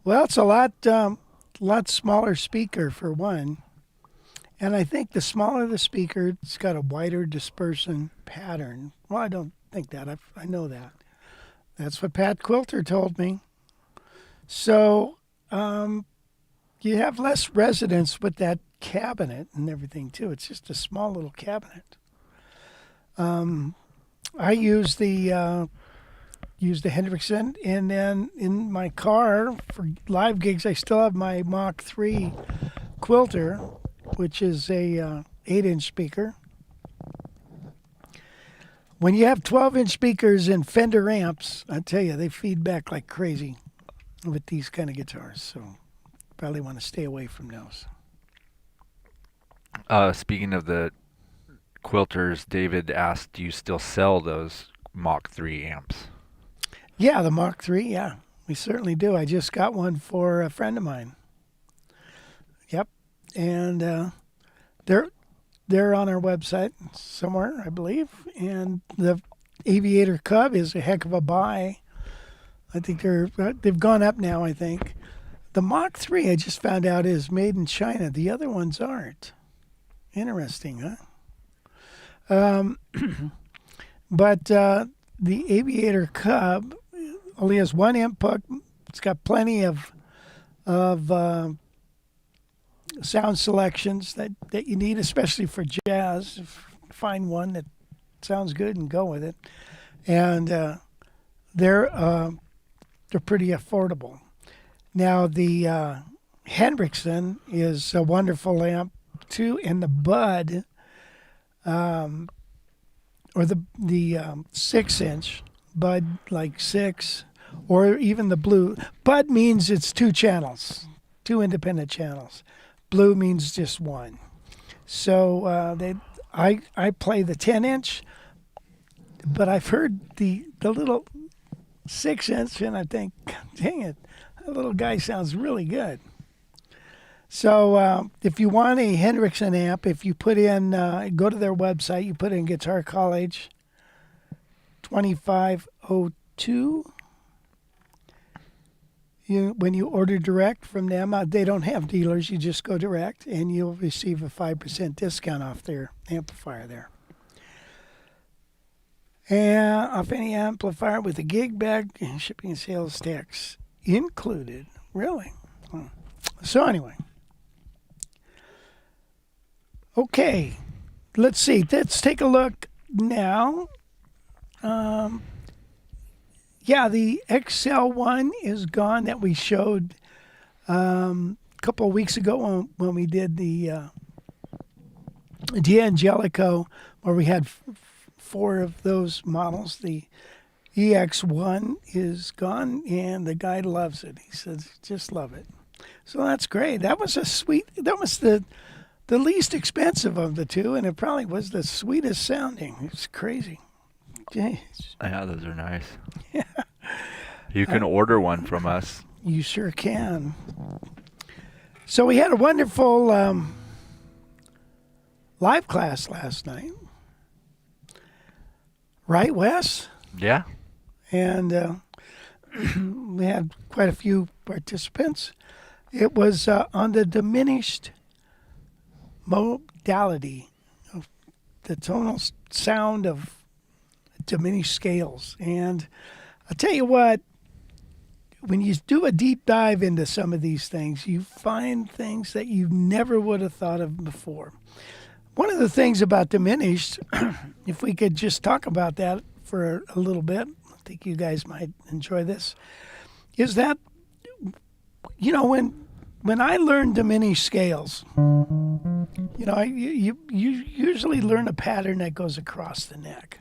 Well, it's a lot smaller speaker for one. And I think the smaller the speaker, it's got a wider dispersion pattern. Well, I don't think that. I know that. That's what Pat Quilter told me. So you have less resonance with that cabinet and everything, too. It's just a small little cabinet. I use the Hendrickson, and then in my car for live gigs, I still have my Mach 3 Quilter, which is a 8-inch speaker. When you have 12-inch speakers and Fender amps, I tell you, they feed back like crazy with these kind of guitars. So probably want to stay away from those. Speaking of the Quilters, David asked, do you still sell those Mach 3 amps? Yeah, the Mach 3, yeah. We certainly do. I just got one for a friend of mine. Yep. And they're on our website somewhere, I believe. And the Aviator Cub is a heck of a buy. I think they've gone up now, I think. The Mach 3, I just found out, is made in China. The other ones aren't. Interesting, huh? But the Aviator Cub only has one input. It's got plenty of sound selections that you need, especially for jazz. Find one that sounds good and go with it. And they're pretty affordable. Now the Hendrickson is a wonderful amp too, and the Bud, or the 6-inch Bud, like 6, or even the Blue. Bud means it's 2 channels, 2 independent channels. Blue means just 1. So I play the 10-inch, but I've heard the little 6-inch, and I think, dang it, that little guy sounds really good. So if you want a Hendrickson amp, if you put in, go to their website, you put in Guitar College 2502. When you order direct from them, they don't have dealers. You just go direct, and you'll receive a 5% discount off their amplifier there. And off any amplifier with a gig bag, shipping and sales tax included. Really? So anyway. Okay, let's see. Let's take a look now. Yeah, the XL1 is gone that we showed a couple of weeks ago when we did the D'Angelico, where we had 4 of those models. The EX1 is gone, and the guy loves it. He says, just love it. So that's great. That was the the least expensive of the two, and it probably was the sweetest sounding. It's crazy. Jeez. Yeah, those are nice. Yeah. You can order one from us. You sure can. So we had a wonderful live class last night. Right, Wes? Yeah. And we had quite a few participants. It was on the diminished modality of the tonal sound of diminished scales. And I'll tell you what, when you do a deep dive into some of these things, you find things that you never would have thought of before. One of the things about diminished, if we could just talk about that for a little bit, I think you guys might enjoy this, is that, you know, when I learned diminished scales, you know, you usually learn a pattern that goes across the neck.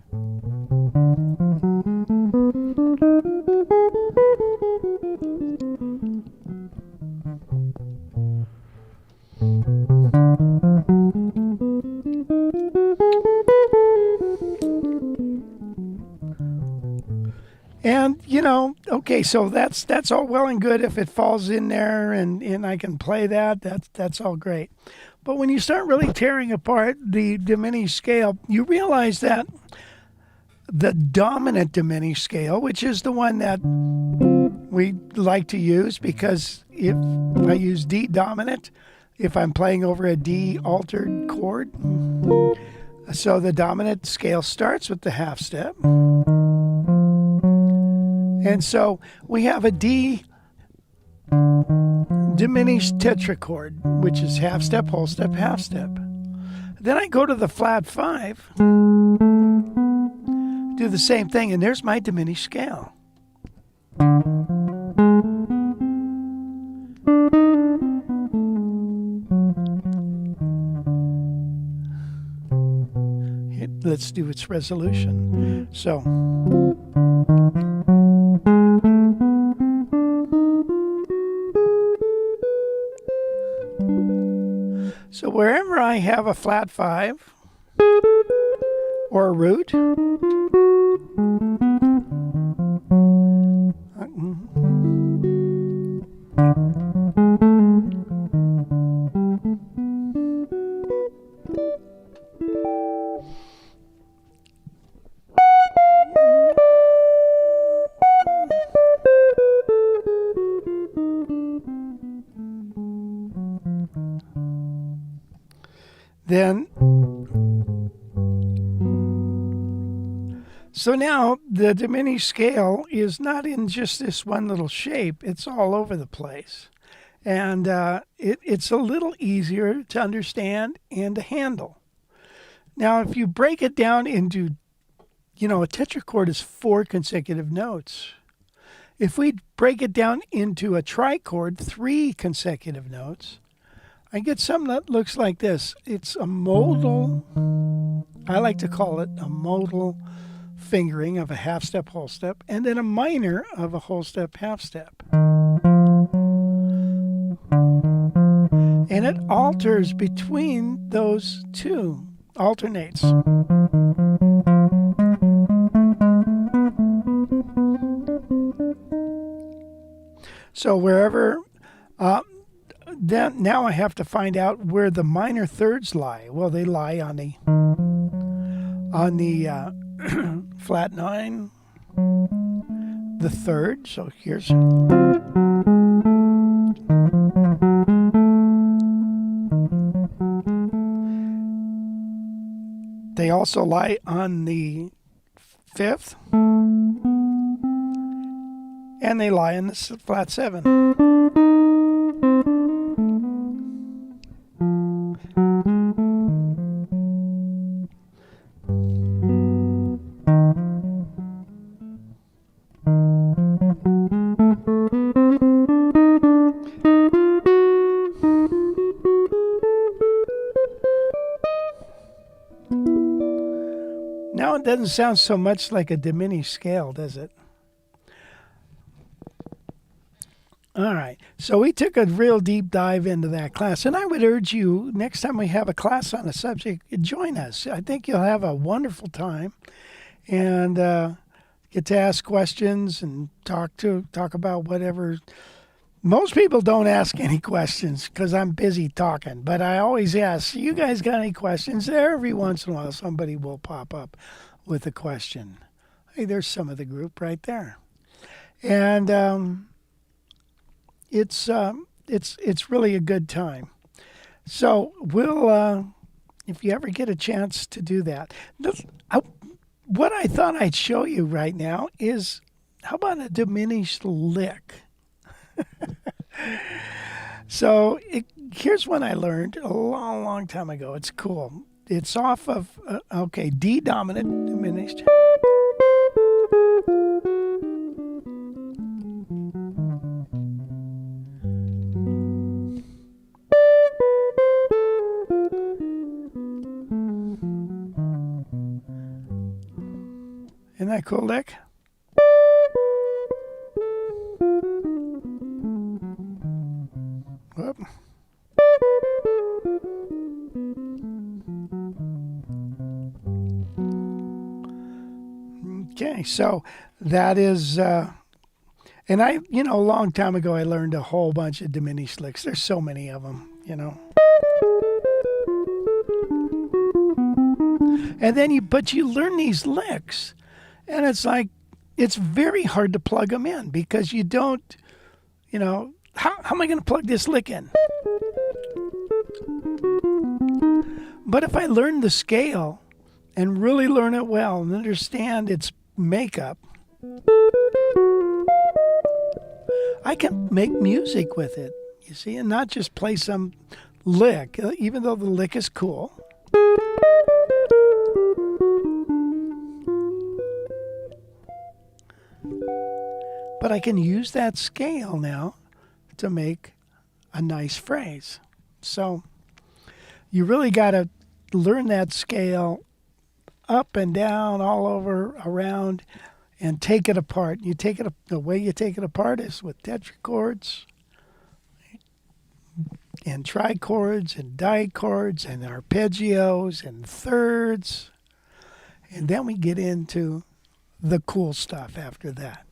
And, you know, okay, so that's all well and good if it falls in there and I can play that, that's all great. But when you start really tearing apart the diminished scale, you realize that the dominant diminished scale, which is the one that we like to use, because if I use D dominant, if I'm playing over a D altered chord, so the dominant scale starts with the half step. And so we have a D diminished tetrachord, which is half step, whole step, half step. Then I go to the flat 5, do the same thing, and there's my diminished scale. Let's do its resolution. So. So wherever I have a flat 5 or a root, then, so now the diminished scale is not in just this one little shape, it's all over the place. And it's a little easier to understand and to handle. Now, if you break it down into, you know, a tetrachord is 4 consecutive notes. If we break it down into a trichord, 3 consecutive notes, I get something that looks like this. It's a modal, I like to call it a modal fingering of a half step, whole step, and then a minor of a whole step, half step. And it alters between those two, alternates. So wherever, then now I have to find out where the minor thirds lie. Well, they lie on the flat 9, the third. So here's. They also lie on the 5th, and they lie in the flat 7. Now it doesn't sound so much like a diminished scale, does it? All right. So we took a real deep dive into that class. And I would urge you, next time we have a class on a subject, join us. I think you'll have a wonderful time and get to ask questions and talk about whatever. Most people don't ask any questions because I'm busy talking. But I always ask, you guys got any questions? There, every once in a while, somebody will pop up with a question. Hey, there's some of the group right there. And it's really a good time. So we'll, if you ever get a chance to do that, what I thought I'd show you right now is, how about a diminished lick? So here's one I learned a long, long time ago. It's cool. It's off of D dominant diminished. Isn't that cool, Dick? Whoop. Okay, so that is, and I, a long time ago, I learned a whole bunch of diminished licks. There's so many of them, And then you learn these licks, and it's like, it's very hard to plug them in because you don't, how am I going to plug this lick in? But if I learn the scale and really learn it well and understand its makeup, I can make music with it, you see, and not just play some lick, even though the lick is cool. But I can use that scale now to make a nice phrase. So you really got to learn that scale up and down, all over, around, and take it apart. The way you take it apart is with tetrachords and trichords and dichords and arpeggios and thirds. And then we get into the cool stuff after that.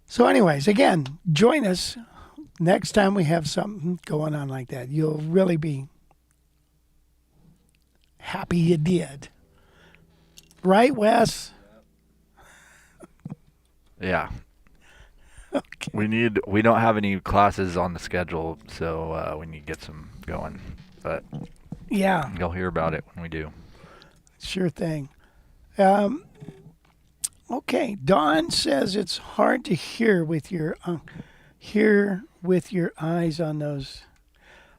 So anyways, again, join us next time we have something going on like that. You'll really be happy you did. Right, Wes? Yeah. Okay. We don't have any classes on the schedule, so we need to get some going. But Yeah, you'll hear about it when we do. sure thing. Okay, Dawn says it's hard to hear with your eyes on those.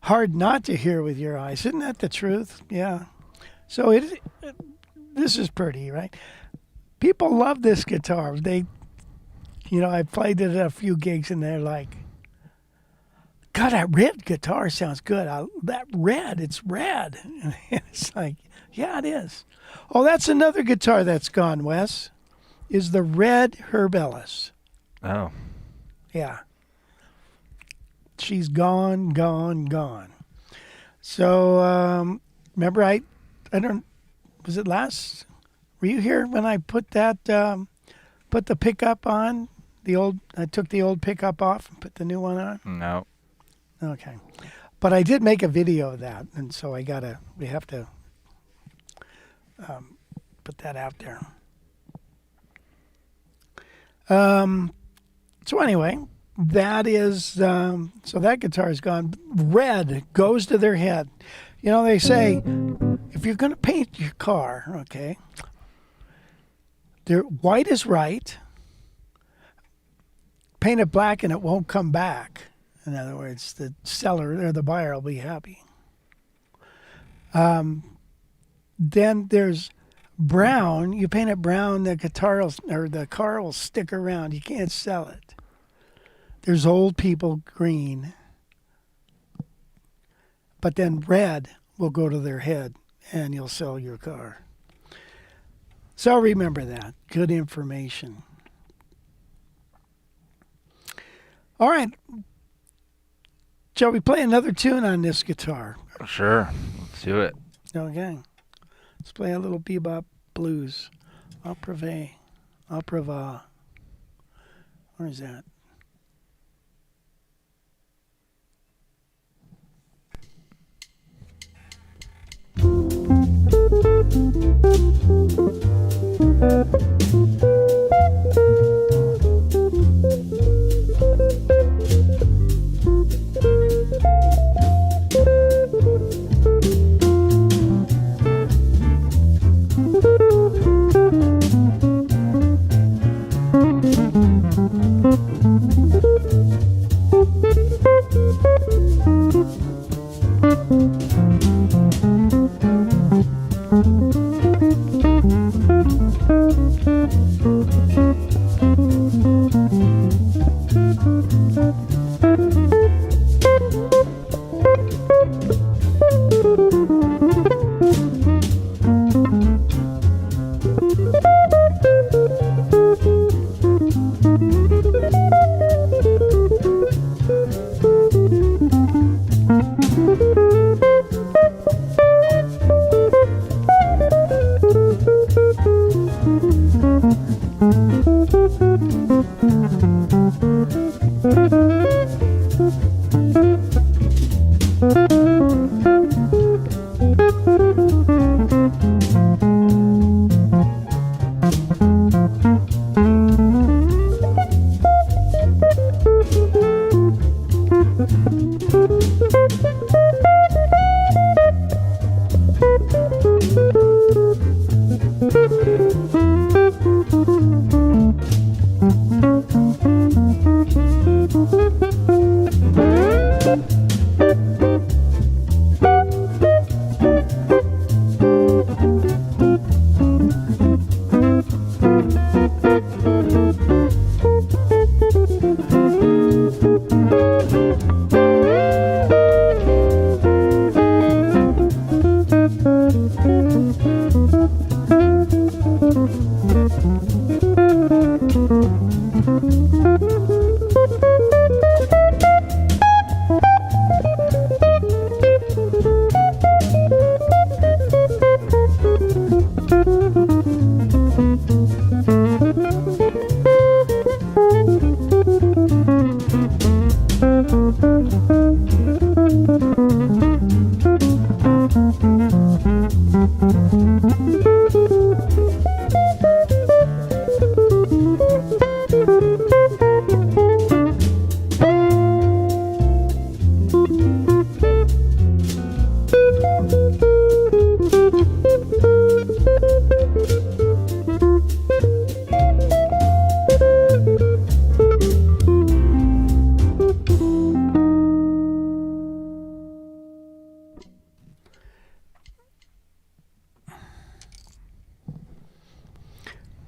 Hard not to hear with your eyes. Isn't that the truth? Yeah. So this is pretty, right? People love this guitar. I played it at a few gigs and they're like, God, that red guitar sounds good. It's red. And it's like, yeah, it is. Oh, that's another guitar that's gone, Wes. Is the red Herb Ellis. Oh. Yeah. She's gone. So, remember was it last? Were you here when I put that, put the pickup on? I took the old pickup off and put the new one on? No. Okay. But I did make a video of that, and so we have to put that out there. So anyway, that is, so that guitar is gone. Red goes to their head. They say, if you're going to paint your car, okay, white is right. Paint it black and it won't come back. In other words, the seller or the buyer will be happy. Then there's brown. You paint it brown, the car will stick around. You can't sell it. There's old people green. But then red will go to their head and you'll sell your car. So remember that. Good information. All right. Shall we play another tune on this guitar? Sure. Let's do it. Okay. Let's play a little bebop blues. Opera. Where is that?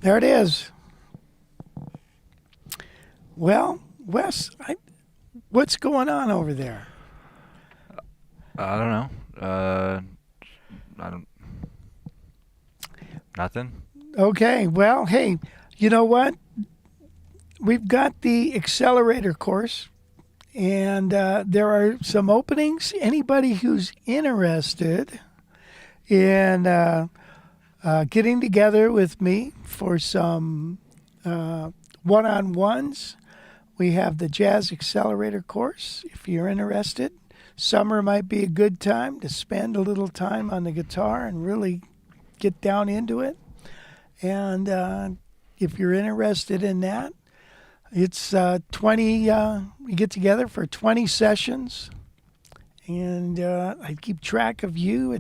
There it is. Well, Wes, what's going on over there? I don't know. I don't. Nothing. Okay, well, hey, you know what? We've got the accelerator course, and there are some openings. Anybody who's interested in getting together with me for some one-on-ones, we have the Jazz Accelerator course. If you're interested, summer might be a good time to spend a little time on the guitar and really get down into it. And if you're interested in that, it's 20. We get together for 20 sessions, and I keep track of you.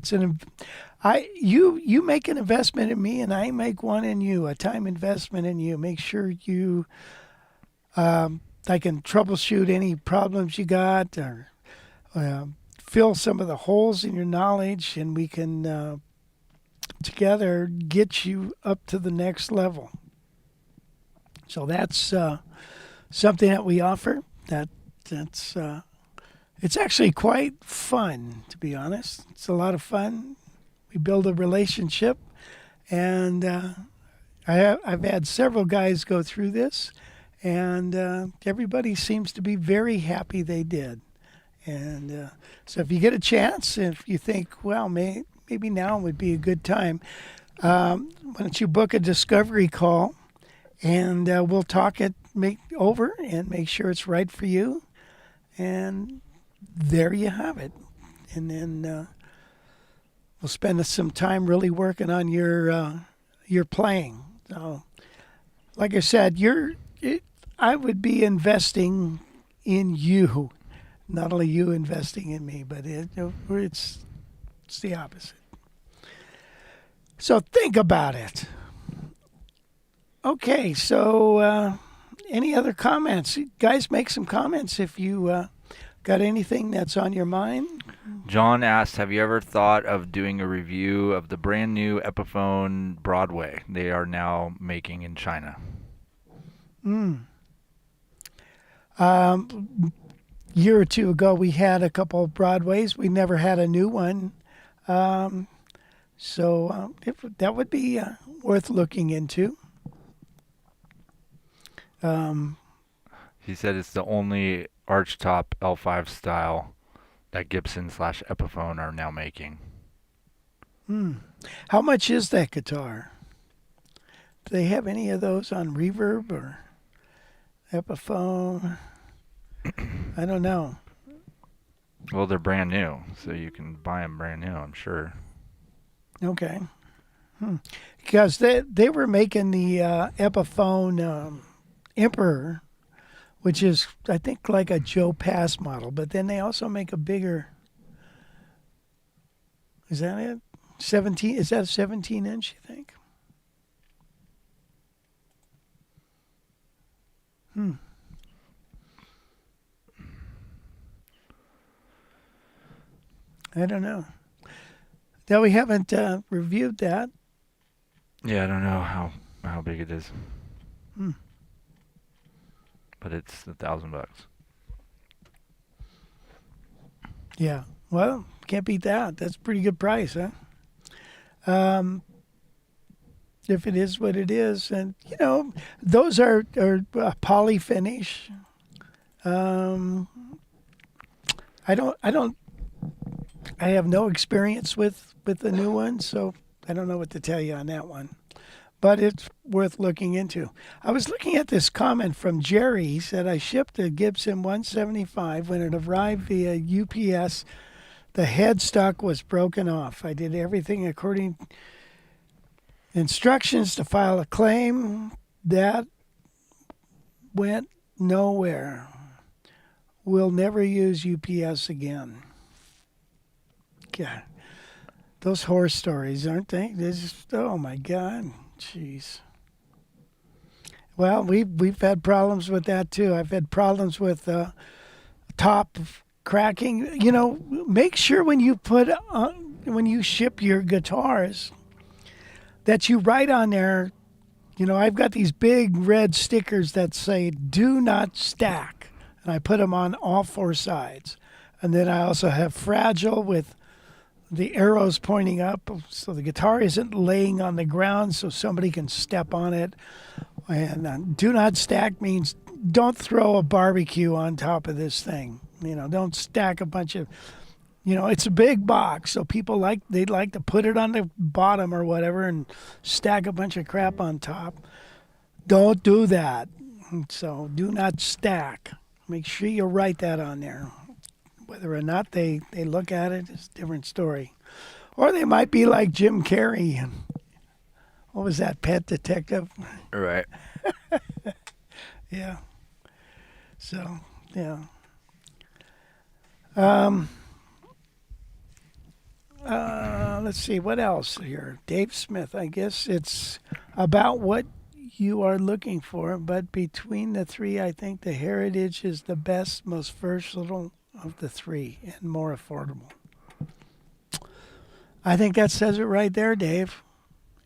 You make an investment in me, and I make one in you, a time investment in you. Make sure you I can troubleshoot any problems you got, or fill some of the holes in your knowledge, and we can together get you up to the next level. So that's something that we offer. That's it's actually quite fun, to be honest. It's a lot of fun. We build a relationship, and I've had several guys go through this, and everybody seems to be very happy they did. And so if you get a chance, if you think, well, maybe now would be a good time, why don't you book a discovery call, and we'll talk it over and make sure it's right for you. And there you have it. And then we'll spend some time really working on your playing. So, like I said, I would be investing in you, not only you investing in me, but it's the opposite. So think about it. Okay, so any other comments? Guys, make some comments if you got anything that's on your mind. John asked, have you ever thought of doing a review of the brand new Epiphone Broadway they are now making in China? Year or two ago, we had a couple of Broadways. We never had a new one. So that would be worth looking into. He said it's the only Archtop L5 style that Gibson/Epiphone are now making. How much is that guitar? Do they have any of those on Reverb or Epiphone? I don't know. Well, they're brand new, so you can buy them brand new, I'm sure. Okay. Because they were making the Epiphone Emperor, which is, I think, like a Joe Pass model, but then they also make a bigger. Is that it? 17? Is that a 17-inch, you think? I don't know. Now we haven't reviewed that. Yeah, I don't know how big it is. But it's $1,000. Yeah. Well, can't beat that. That's a pretty good price, huh? If it is what it is, and those are poly finish. I have no experience with the new one, so I don't know what to tell you on that one. But it's worth looking into. I was looking at this comment from Jerry. He said, I shipped a Gibson 175. When it arrived via UPS, the headstock was broken off. I did everything according to instructions to file a claim. That went nowhere. We'll never use UPS again. God, those horror stories, aren't they? They're just, oh my God. Jeez. Well, we've had problems with that too. I've had problems with top cracking. Make sure when you ship your guitars that you write on there. I've got these big red stickers that say "Do not stack," and I put them on all four sides. And then I also have fragile with the arrows pointing up, so the guitar isn't laying on the ground so somebody can step on it. And do not stack means don't throw a barbecue on top of this thing. Don't stack a bunch of, it's a big box, so people they'd like to put it on the bottom or whatever and stack a bunch of crap on top. Don't do that. So do not stack. Make sure you write that on there. Whether or not they look at it is a different story. Or they might be like Jim Carrey. What was that, Pet Detective? Right. Yeah. So, yeah. Let's see, what else here? Dave Smith, I guess it's about what you are looking for, but between the three, I think the Heritage is the best, most versatile of the three and more affordable. I think that says it right there, Dave.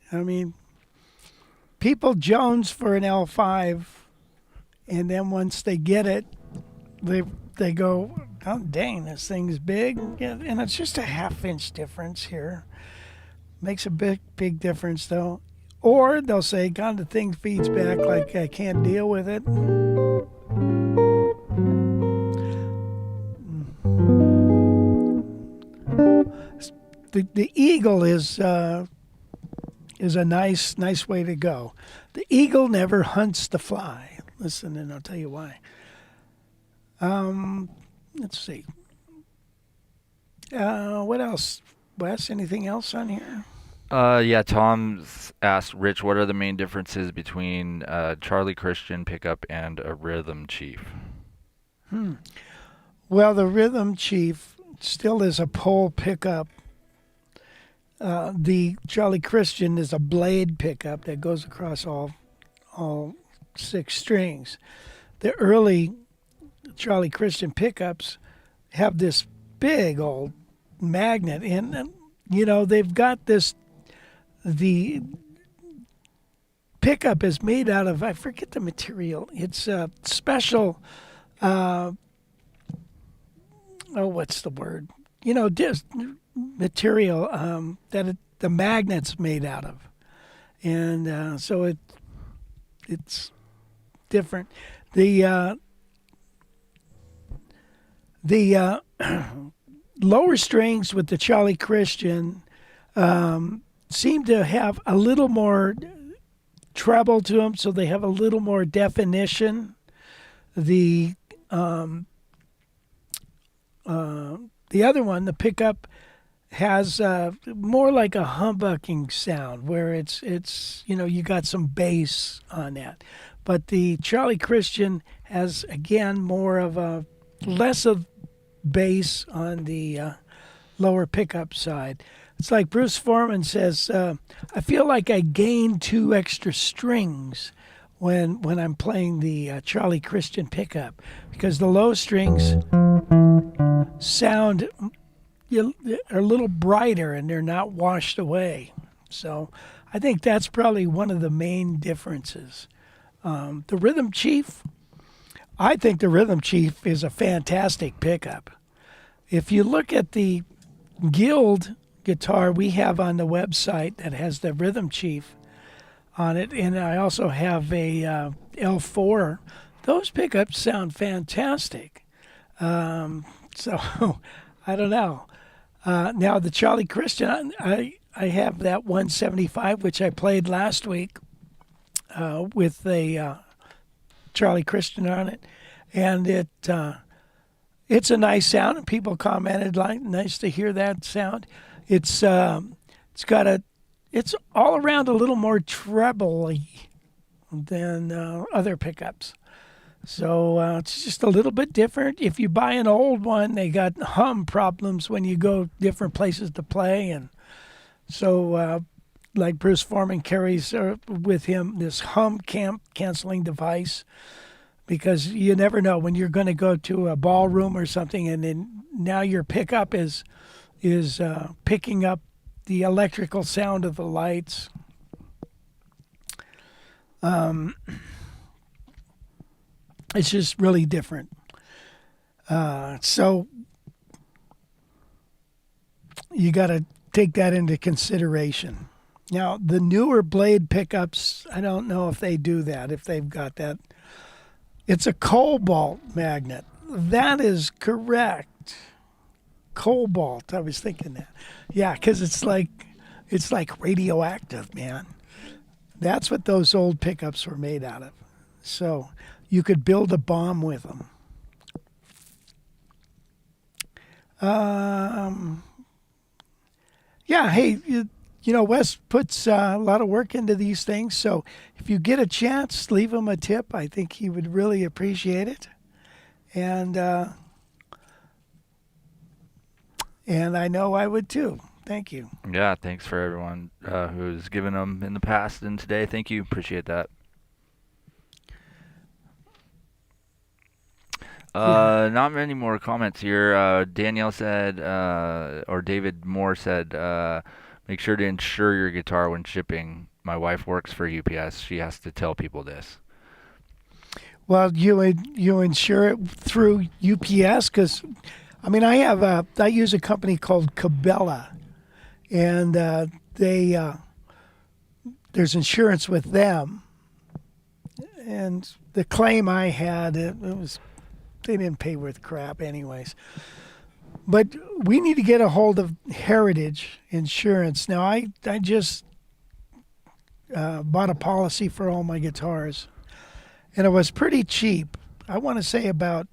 I mean, people jones for an L5, and then once they get it, they go, oh dang, this thing's big. Yeah, and it's just a half-inch difference here. Makes a big difference though. Or they'll say, God, the thing feeds back like I can't deal with it. The eagle is a nice way to go. The eagle never hunts the fly. Listen, and I'll tell you why. Let's see. What else? Wes, anything else on here? Yeah, Tom asked, Rich, what are the main differences between Charlie Christian pickup and a Rhythm Chief? Well, the Rhythm Chief still is a pole pickup. The Charlie Christian is a blade pickup that goes across all 6 strings. The early Charlie Christian pickups have this big old magnet, and they've got this. The pickup is made out of, I forget the material. It's a special. What's the word? Just material that the magnet's made out of, and so it's different. The lower strings with the Charlie Christian seem to have a little more treble to them, so they have a little more definition. The other one, the pickup, has more like a humbucking sound, where it's you got some bass on that. But the Charlie Christian has, again, more of a less of bass on the lower pickup side. It's like Bruce Foreman says, I feel like I gained 2 extra strings when I'm playing the Charlie Christian pickup, because the low strings sound are a little brighter and they're not washed away. So I think that's probably one of the main differences. The Rhythm Chief, I think the Rhythm Chief is a fantastic pickup. If you look at the Guild guitar we have on the website that has the Rhythm Chief on it, and I also have a L4, those pickups sound fantastic. So I don't know. Now the Charlie Christian, I have that 175, which I played last week with a Charlie Christian on it, and it's a nice sound, and people commented like, nice to hear that sound. It's all around a little more treble-y than other pickups. So it's just a little bit different. If you buy an old one, they got hum problems when you go different places to play. And so like Bruce Foreman carries with him this hum canceling device, because you never know when you're going to go to a ballroom or something, and then now your pickup is picking up the electrical sound of the lights. It's just really different. So you got to take that into consideration. Now, the newer blade pickups, I don't know if they do that, if they've got that. It's a cobalt magnet. That is correct. Cobalt. I was thinking that. Yeah, because it's like radioactive, man. That's what those old pickups were made out of. So you could build a bomb with them. Yeah, hey, Wes puts a lot of work into these things. So if you get a chance, leave him a tip. I think he would really appreciate it. And I know I would too. Thank you. Yeah, thanks for everyone who's given them in the past and today. Thank you. Appreciate that. Not many more comments here. Danielle said, or David Moore said, make sure to insure your guitar when shipping. My wife works for UPS. She has to tell people this. Well, you insure it through UPS, because, I use a company called Cabela, and there's insurance with them. And the claim I had, it was, they didn't pay worth crap anyways. But we need to get a hold of Heritage Insurance. Now, I just bought a policy for all my guitars, and it was pretty cheap. I want to say about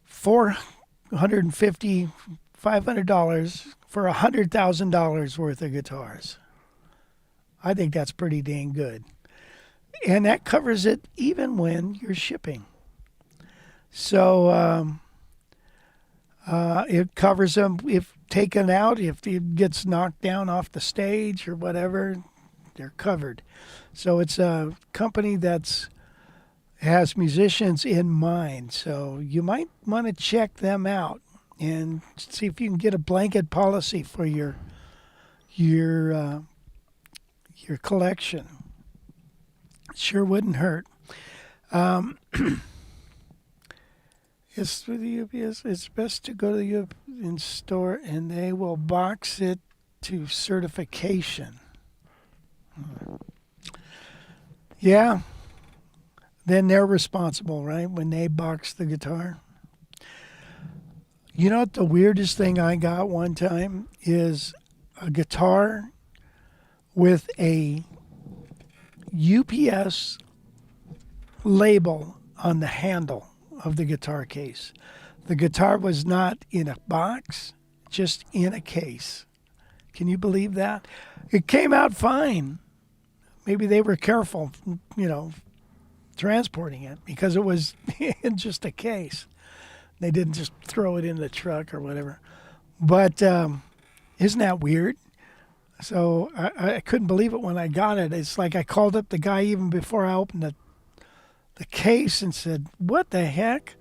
$450, $500 for $100,000 worth of guitars. I think that's pretty dang good. And that covers it even when you're shipping. So it covers them if taken out, if it gets knocked down off the stage or whatever, they're covered. So it's a company that's has musicians in mind. So you might want to check them out and see if you can get a blanket policy for your collection. Sure wouldn't hurt. It's for the UPS. It's best to go to the UPS store, and they will box it to certification. Yeah. Then they're responsible, right? When they box the guitar. You know what the weirdest thing I got one time is a guitar with a UPS label on the handle of the guitar case. The guitar was not in a box, just in a case. Can you believe that? It came out fine. Maybe they were careful, transporting it because it was in just a case. They didn't just throw it in the truck or whatever. But isn't that weird? So I couldn't believe it when I got it. It's like I called up the guy even before I opened the case and said, "What the heck?"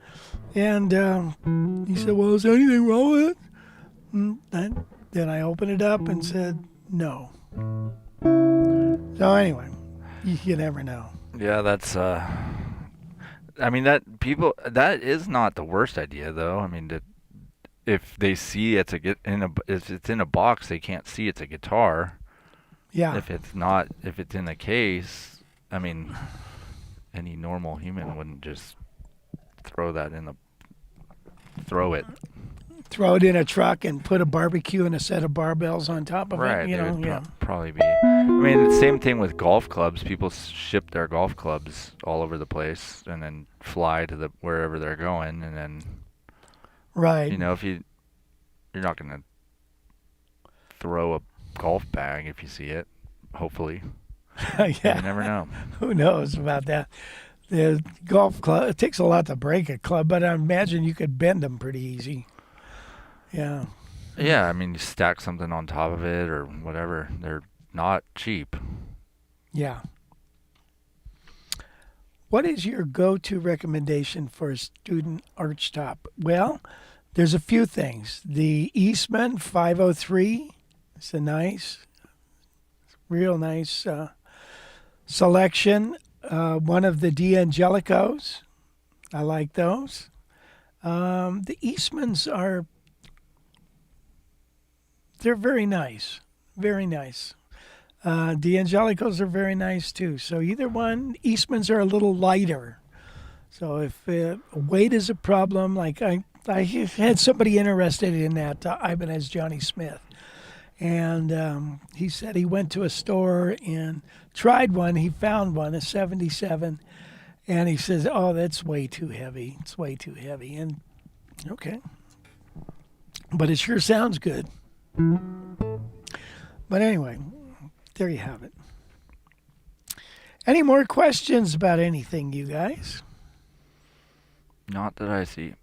And he said, "Well, is there anything wrong with it?" And then I opened it up and said, "No." So anyway, you never know. Yeah, that's. I mean that is not the worst idea though. I mean if they see if it's in a box, they can't see it's a guitar. Yeah. If it's in a case, I mean, any normal human wouldn't just throw it in a truck and put a barbecue and a set of barbells on top of right, it. They would probably be. I mean, the same thing with golf clubs. People ship their golf clubs all over the place and then fly to wherever they're going, and then. Right. If you're not going to throw a golf bag if you see it, hopefully. Yeah. You never know. Who knows about that? The golf club, it takes a lot to break a club, but I imagine you could bend them pretty easy. Yeah. Yeah, I mean, you stack something on top of it or whatever. They're not cheap. Yeah. What is your go-to recommendation for a student Archtop? Well, there's a few things. The Eastman 503 is a real nice selection. One of the D'Angelicos, I like those. The Eastmans they're very nice, very nice. D'Angelicos are very nice too. So either one. Eastmans are a little lighter. So if weight is a problem, like I had somebody interested in that Ibanez Johnny Smith. And he said he went to a store and tried one. He found one, a 77. And he says, "Oh, that's way too heavy. It's way too heavy." And okay. But it sure sounds good. But anyway, there you have it. Any more questions about anything, you guys? Not that I see.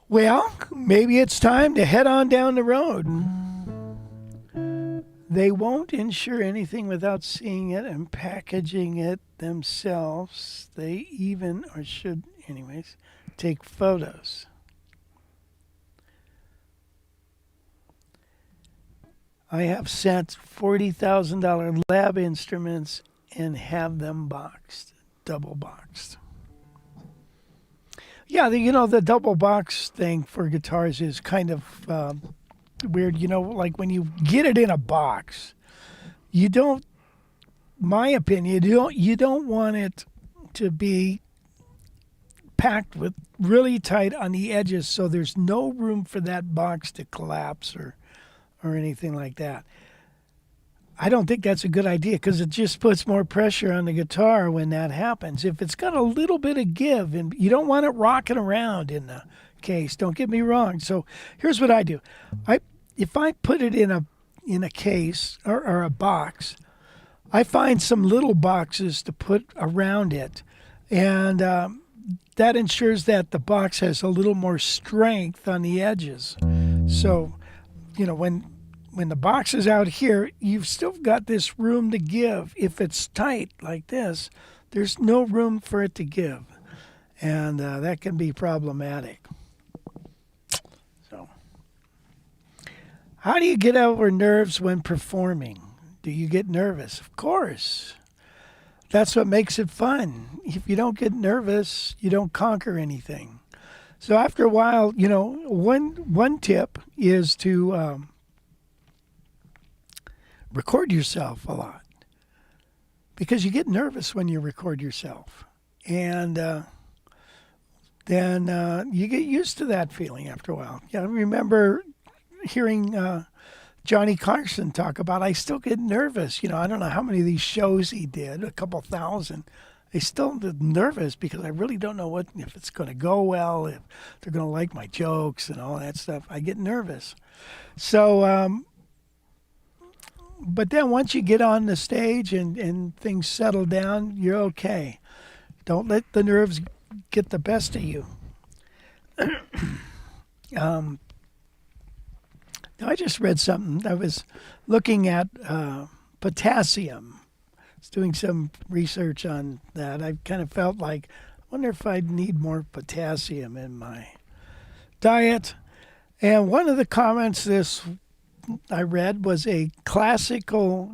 Well, maybe it's time to head on down the road. They won't insure anything without seeing it and packaging it themselves. They even, or should anyways, take photos. I have sent $40,000 lab instruments and have them boxed, double boxed. Yeah, the double box thing for guitars is kind of weird. Like when you get it in a box, you don't, my opinion, you don't want it to be packed with really tight on the edges, so there's no room for that box to collapse or anything like that. I don't think that's a good idea because it just puts more pressure on the guitar when that happens. If it's got a little bit of give, and you don't want it rocking around in the case, don't get me wrong. So here's what I do. If I put it in a case or a box, I find some little boxes to put around it, and that ensures that the box has a little more strength on the edges. So, when the box is out here, you've still got this room to give. If it's tight like this, there's no room for it to give. And that can be problematic. So, how do you get over nerves when performing? Do you get nervous? Of course. That's what makes it fun. If you don't get nervous, you don't conquer anything. So after a while, one tip is to record yourself a lot, because you get nervous when you record yourself, and then you get used to that feeling after a while. I remember hearing Johnny Carson talk about, I still get nervous. I don't know how many of these shows he did, a couple thousand. I still get nervous because I really don't know if it's going to go well, if they're going to like my jokes and all that stuff. I get nervous. So, but then once you get on the stage and things settle down, you're okay. Don't let the nerves get the best of you. I just read something. I was looking at potassium. I was doing some research on that. I kind of felt like, I wonder if I'd need more potassium in my diet. And one of the comments I read was a classical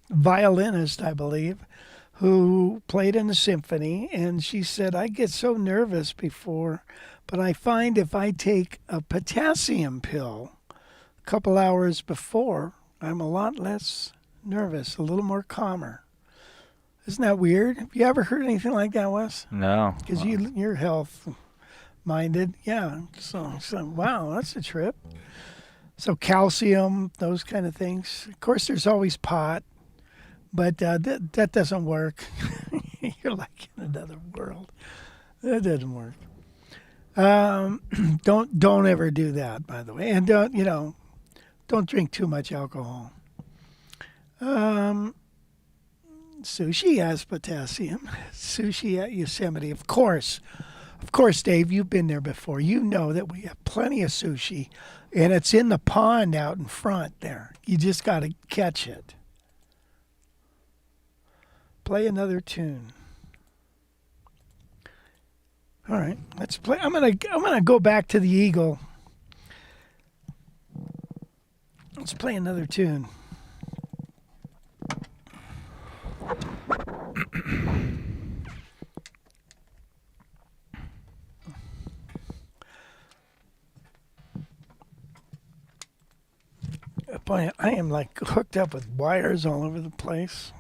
violinist, I believe, who played in a symphony. And she said, I get so nervous before, but I find if I take a potassium pill a couple hours before, I'm a lot less nervous, a little more calmer. Isn't that weird? Have you ever heard anything like that, Wes? No. Because you're health-minded. Yeah. So, wow, that's a trip. So calcium, those kind of things. Of course, there's always pot, but that doesn't work. You're like in another world. That doesn't work. Don't ever do that, by the way, and don't drink too much alcohol. Sushi has potassium. Sushi at Yosemite, of course. Of course, Dave, you've been there before. You know that we have plenty of sushi, and it's in the pond out in front there. You just got to catch it. Play another tune. All right, let's play. I'm gonna go back to the Eagle. Let's play another tune. Boy, I am like hooked up with wires all over the place.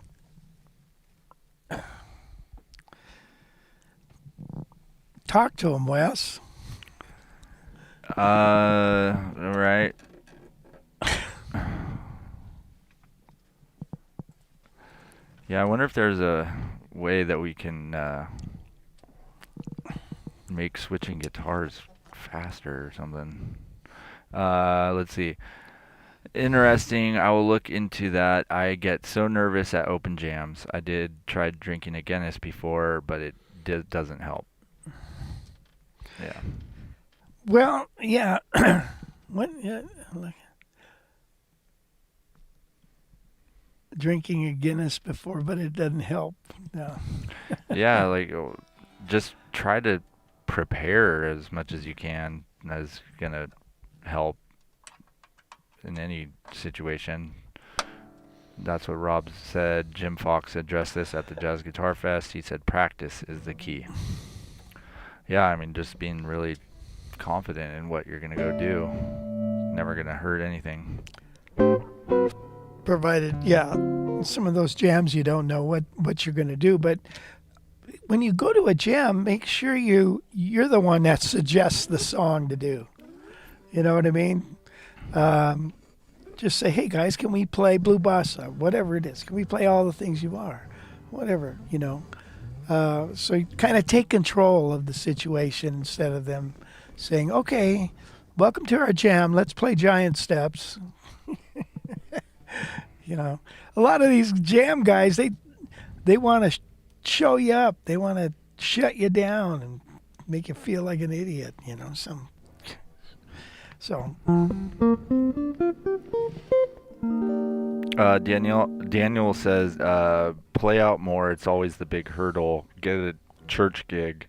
Talk to him, Wes. Right. Yeah, I wonder if there's a way that we can make switching guitars faster or something. Let's see. Interesting. I will look into that. I get so nervous at open jams. I did try drinking a Guinness before, but it doesn't help. Yeah. Well, yeah. What? Yeah, like drinking a Guinness before, but it doesn't help. No. Yeah, like just try to prepare as much as you can. That's gonna help in any situation. That's what Rob said. Jim Fox addressed this at the Jazz Guitar Fest. He said practice is the key. Yeah, I mean, just being really confident in what you're going to go do. Never going to hurt anything. provided, yeah, some of those jams you don't know what you're going to do. But when you go to a jam, make sure you're the one that suggests the song to do. You know what I mean? Just say, hey guys, can we play blue bossa, whatever it is? Can we play all the things you are, whatever, you know? So you kind of take control of the situation instead of them saying, okay, welcome to our jam. Let's play giant steps. You know, a lot of these jam guys, they want to show you up. They want to shut you down and make you feel like an idiot, you know, so. Daniel says, play out more. It's always the big hurdle. Get a church gig.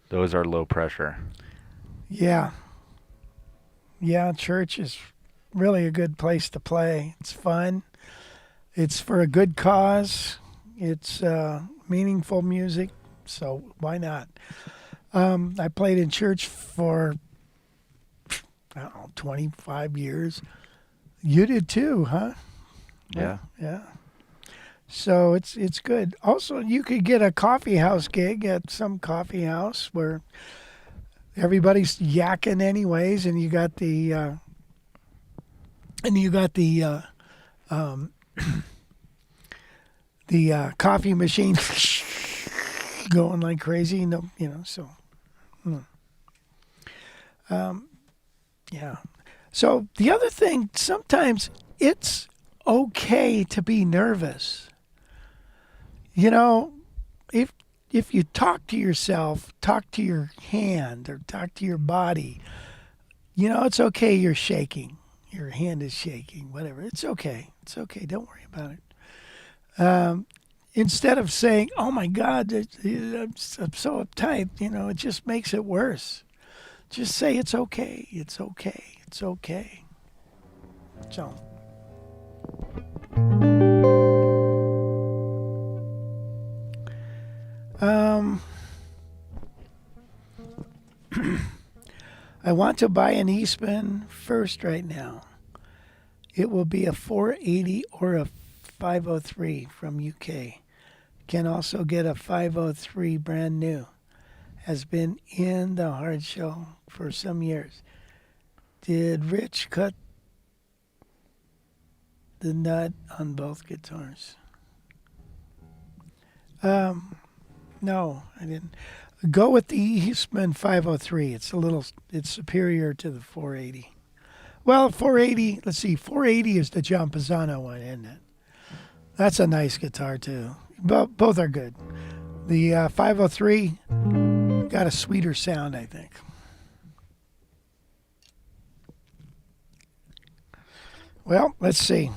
Those are low pressure. Yeah. Yeah, church is really a good place to play. It's fun. It's for a good cause. It's meaningful music, so why not? I played in church for, I don't know, 25 years. You did too, huh? Yeah. Yeah. So it's good. Also, you could get a coffee house gig at some coffee house where everybody's yakking anyways, and you got the the coffee machine going like crazy. No, you know. So, yeah. So the other thing, sometimes it's okay to be nervous. You know, if you talk to yourself, talk to your hand or talk to your body, you know, it's okay you're shaking. Your hand is shaking, whatever. It's okay. It's okay. Don't worry about it. Instead of saying, oh my God, I'm so uptight, you know, it just makes it worse. Just say it's okay. It's okay. It's okay. So. I want to buy an Eastman first right now. It will be a 480 or a 503 from UK. Can also get a 503 brand new. Has been in the hard shell for some years. Did Rich cut the nut on both guitars? No, I didn't. Go with the Eastman 503. It's superior to the 480. Well, 480, let's see, 480 is the John Pisano one, isn't it? That's a nice guitar too. Both are good. The 503 got a sweeter sound, I think. Well, let's see.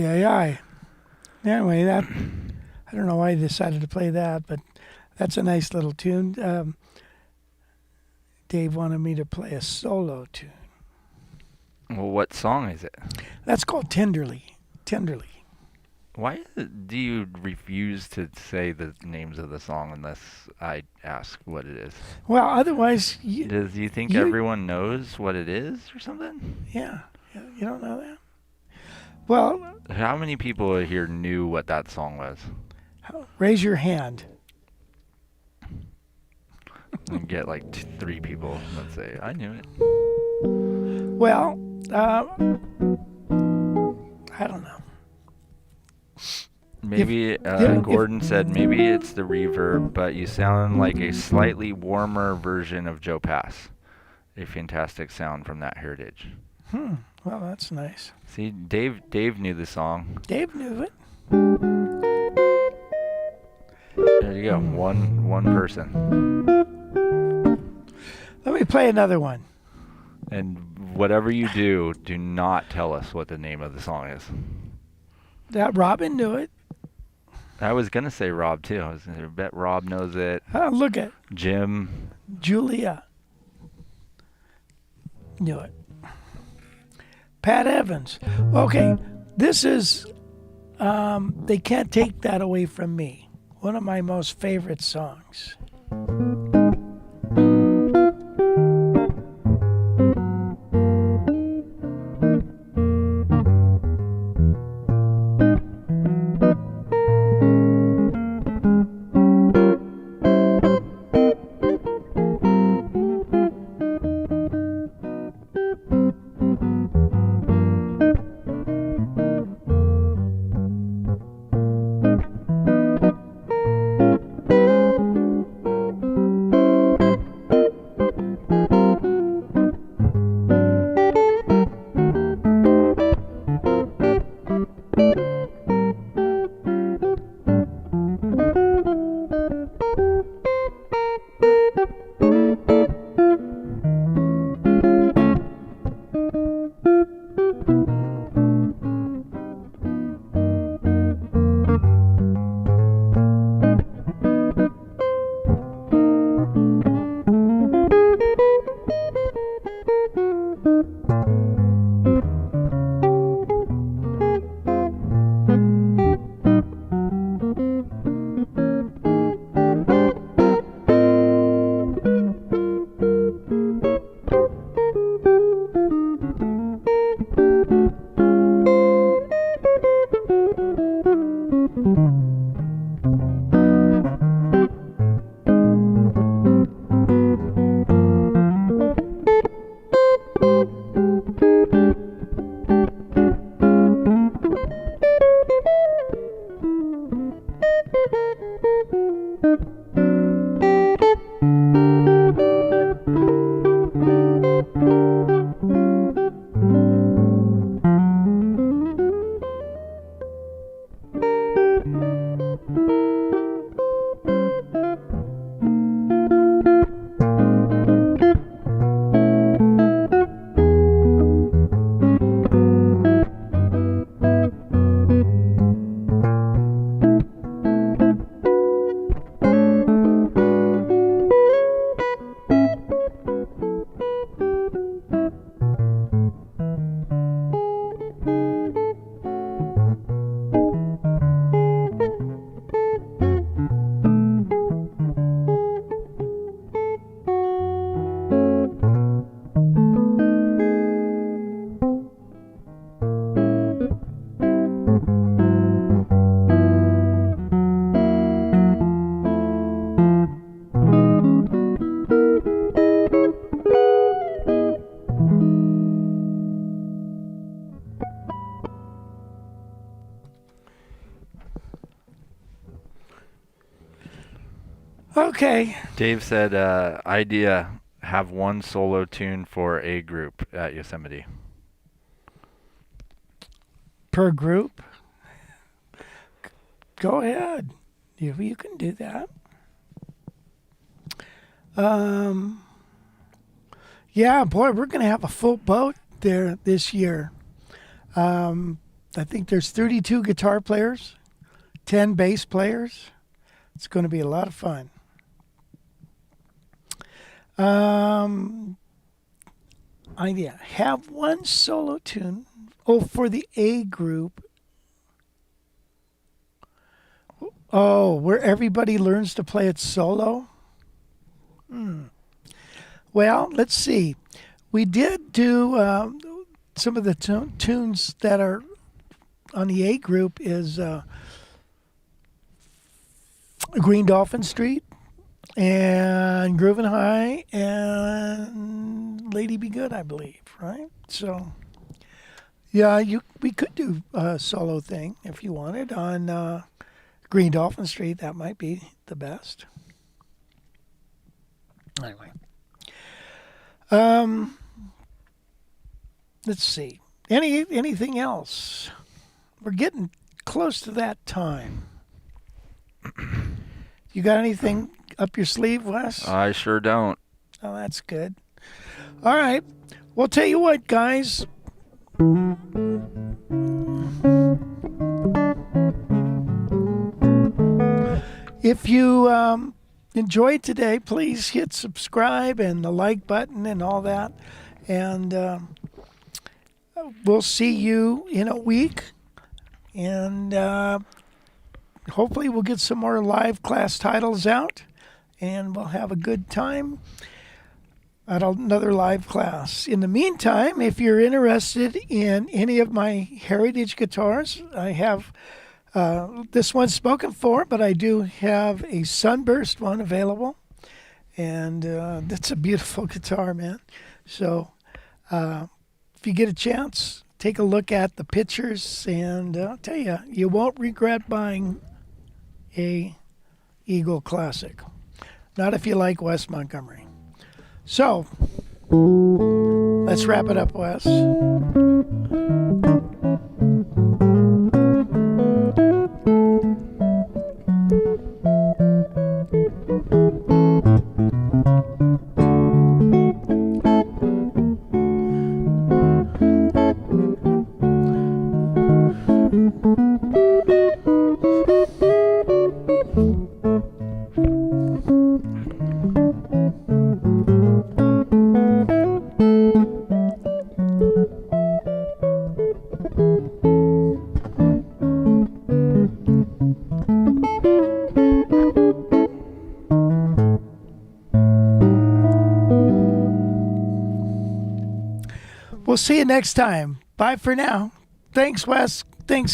Yeah. Anyway, I don't know why I decided to play that, but that's a nice little tune. Dave wanted me to play a solo tune. Well, what song is it? That's called Tenderly. Tenderly. Why do you refuse to say the names of the song unless I ask what it is? Well, otherwise, Do you think everyone knows what it is or something? Yeah, you don't know that? Well, How many people here knew what that song was? raise your hand. And get like 3 people. Let's say I knew it. Well, I don't know. Maybe Gordon said maybe it's the reverb, but you sound like a slightly warmer version of Joe Pass. A fantastic sound from that heritage. Well, that's nice. See, Dave knew the song. Dave knew it. There you go. One person. Let me play another one. And whatever you do not tell us what the name of the song is. That Robin knew it. I was gonna say Rob too. I bet Rob knows it. Look at Jim. Julia knew it. Pat Evans. Okay, this is They Can't Take That Away From Me. One of my most favorite songs. Okay. Dave said, idea, have one solo tune for a group at Yosemite. Per group? Go ahead. You can do that. Yeah, boy, we're going to have a full boat there this year. I think there's 32 guitar players, 10 bass players. It's going to be a lot of fun. I have one solo tune. Oh, for the A group. Oh, where everybody learns to play it solo? Well, let's see. We did do some of the tunes that are on the A group is Green Dolphin Street and Groovin' High and Lady Be Good, I believe, right? So, yeah, we could do a solo thing if you wanted on Green Dolphin Street. That might be the best. Anyway. Let's see. Anything else? We're getting close to that time. You got anything up your sleeve, Wes? I sure don't. Oh, that's good. All right. Well, tell you what, guys. If you enjoyed today, please hit subscribe and the like button and all that. And we'll see you in a week. And hopefully we'll get some more live class titles out. And we'll have a good time at another live class. In the meantime, if you're interested in any of my heritage guitars, I have this one's spoken for, but I do have a Sunburst one available. And that's a beautiful guitar, man. So if you get a chance, take a look at the pictures, and I'll tell you, you won't regret buying a Eagle Classic. Not if you like Wes Montgomery. So, let's wrap it up, Wes. We'll see you next time. Bye for now. Thanks, Wes. Thanks,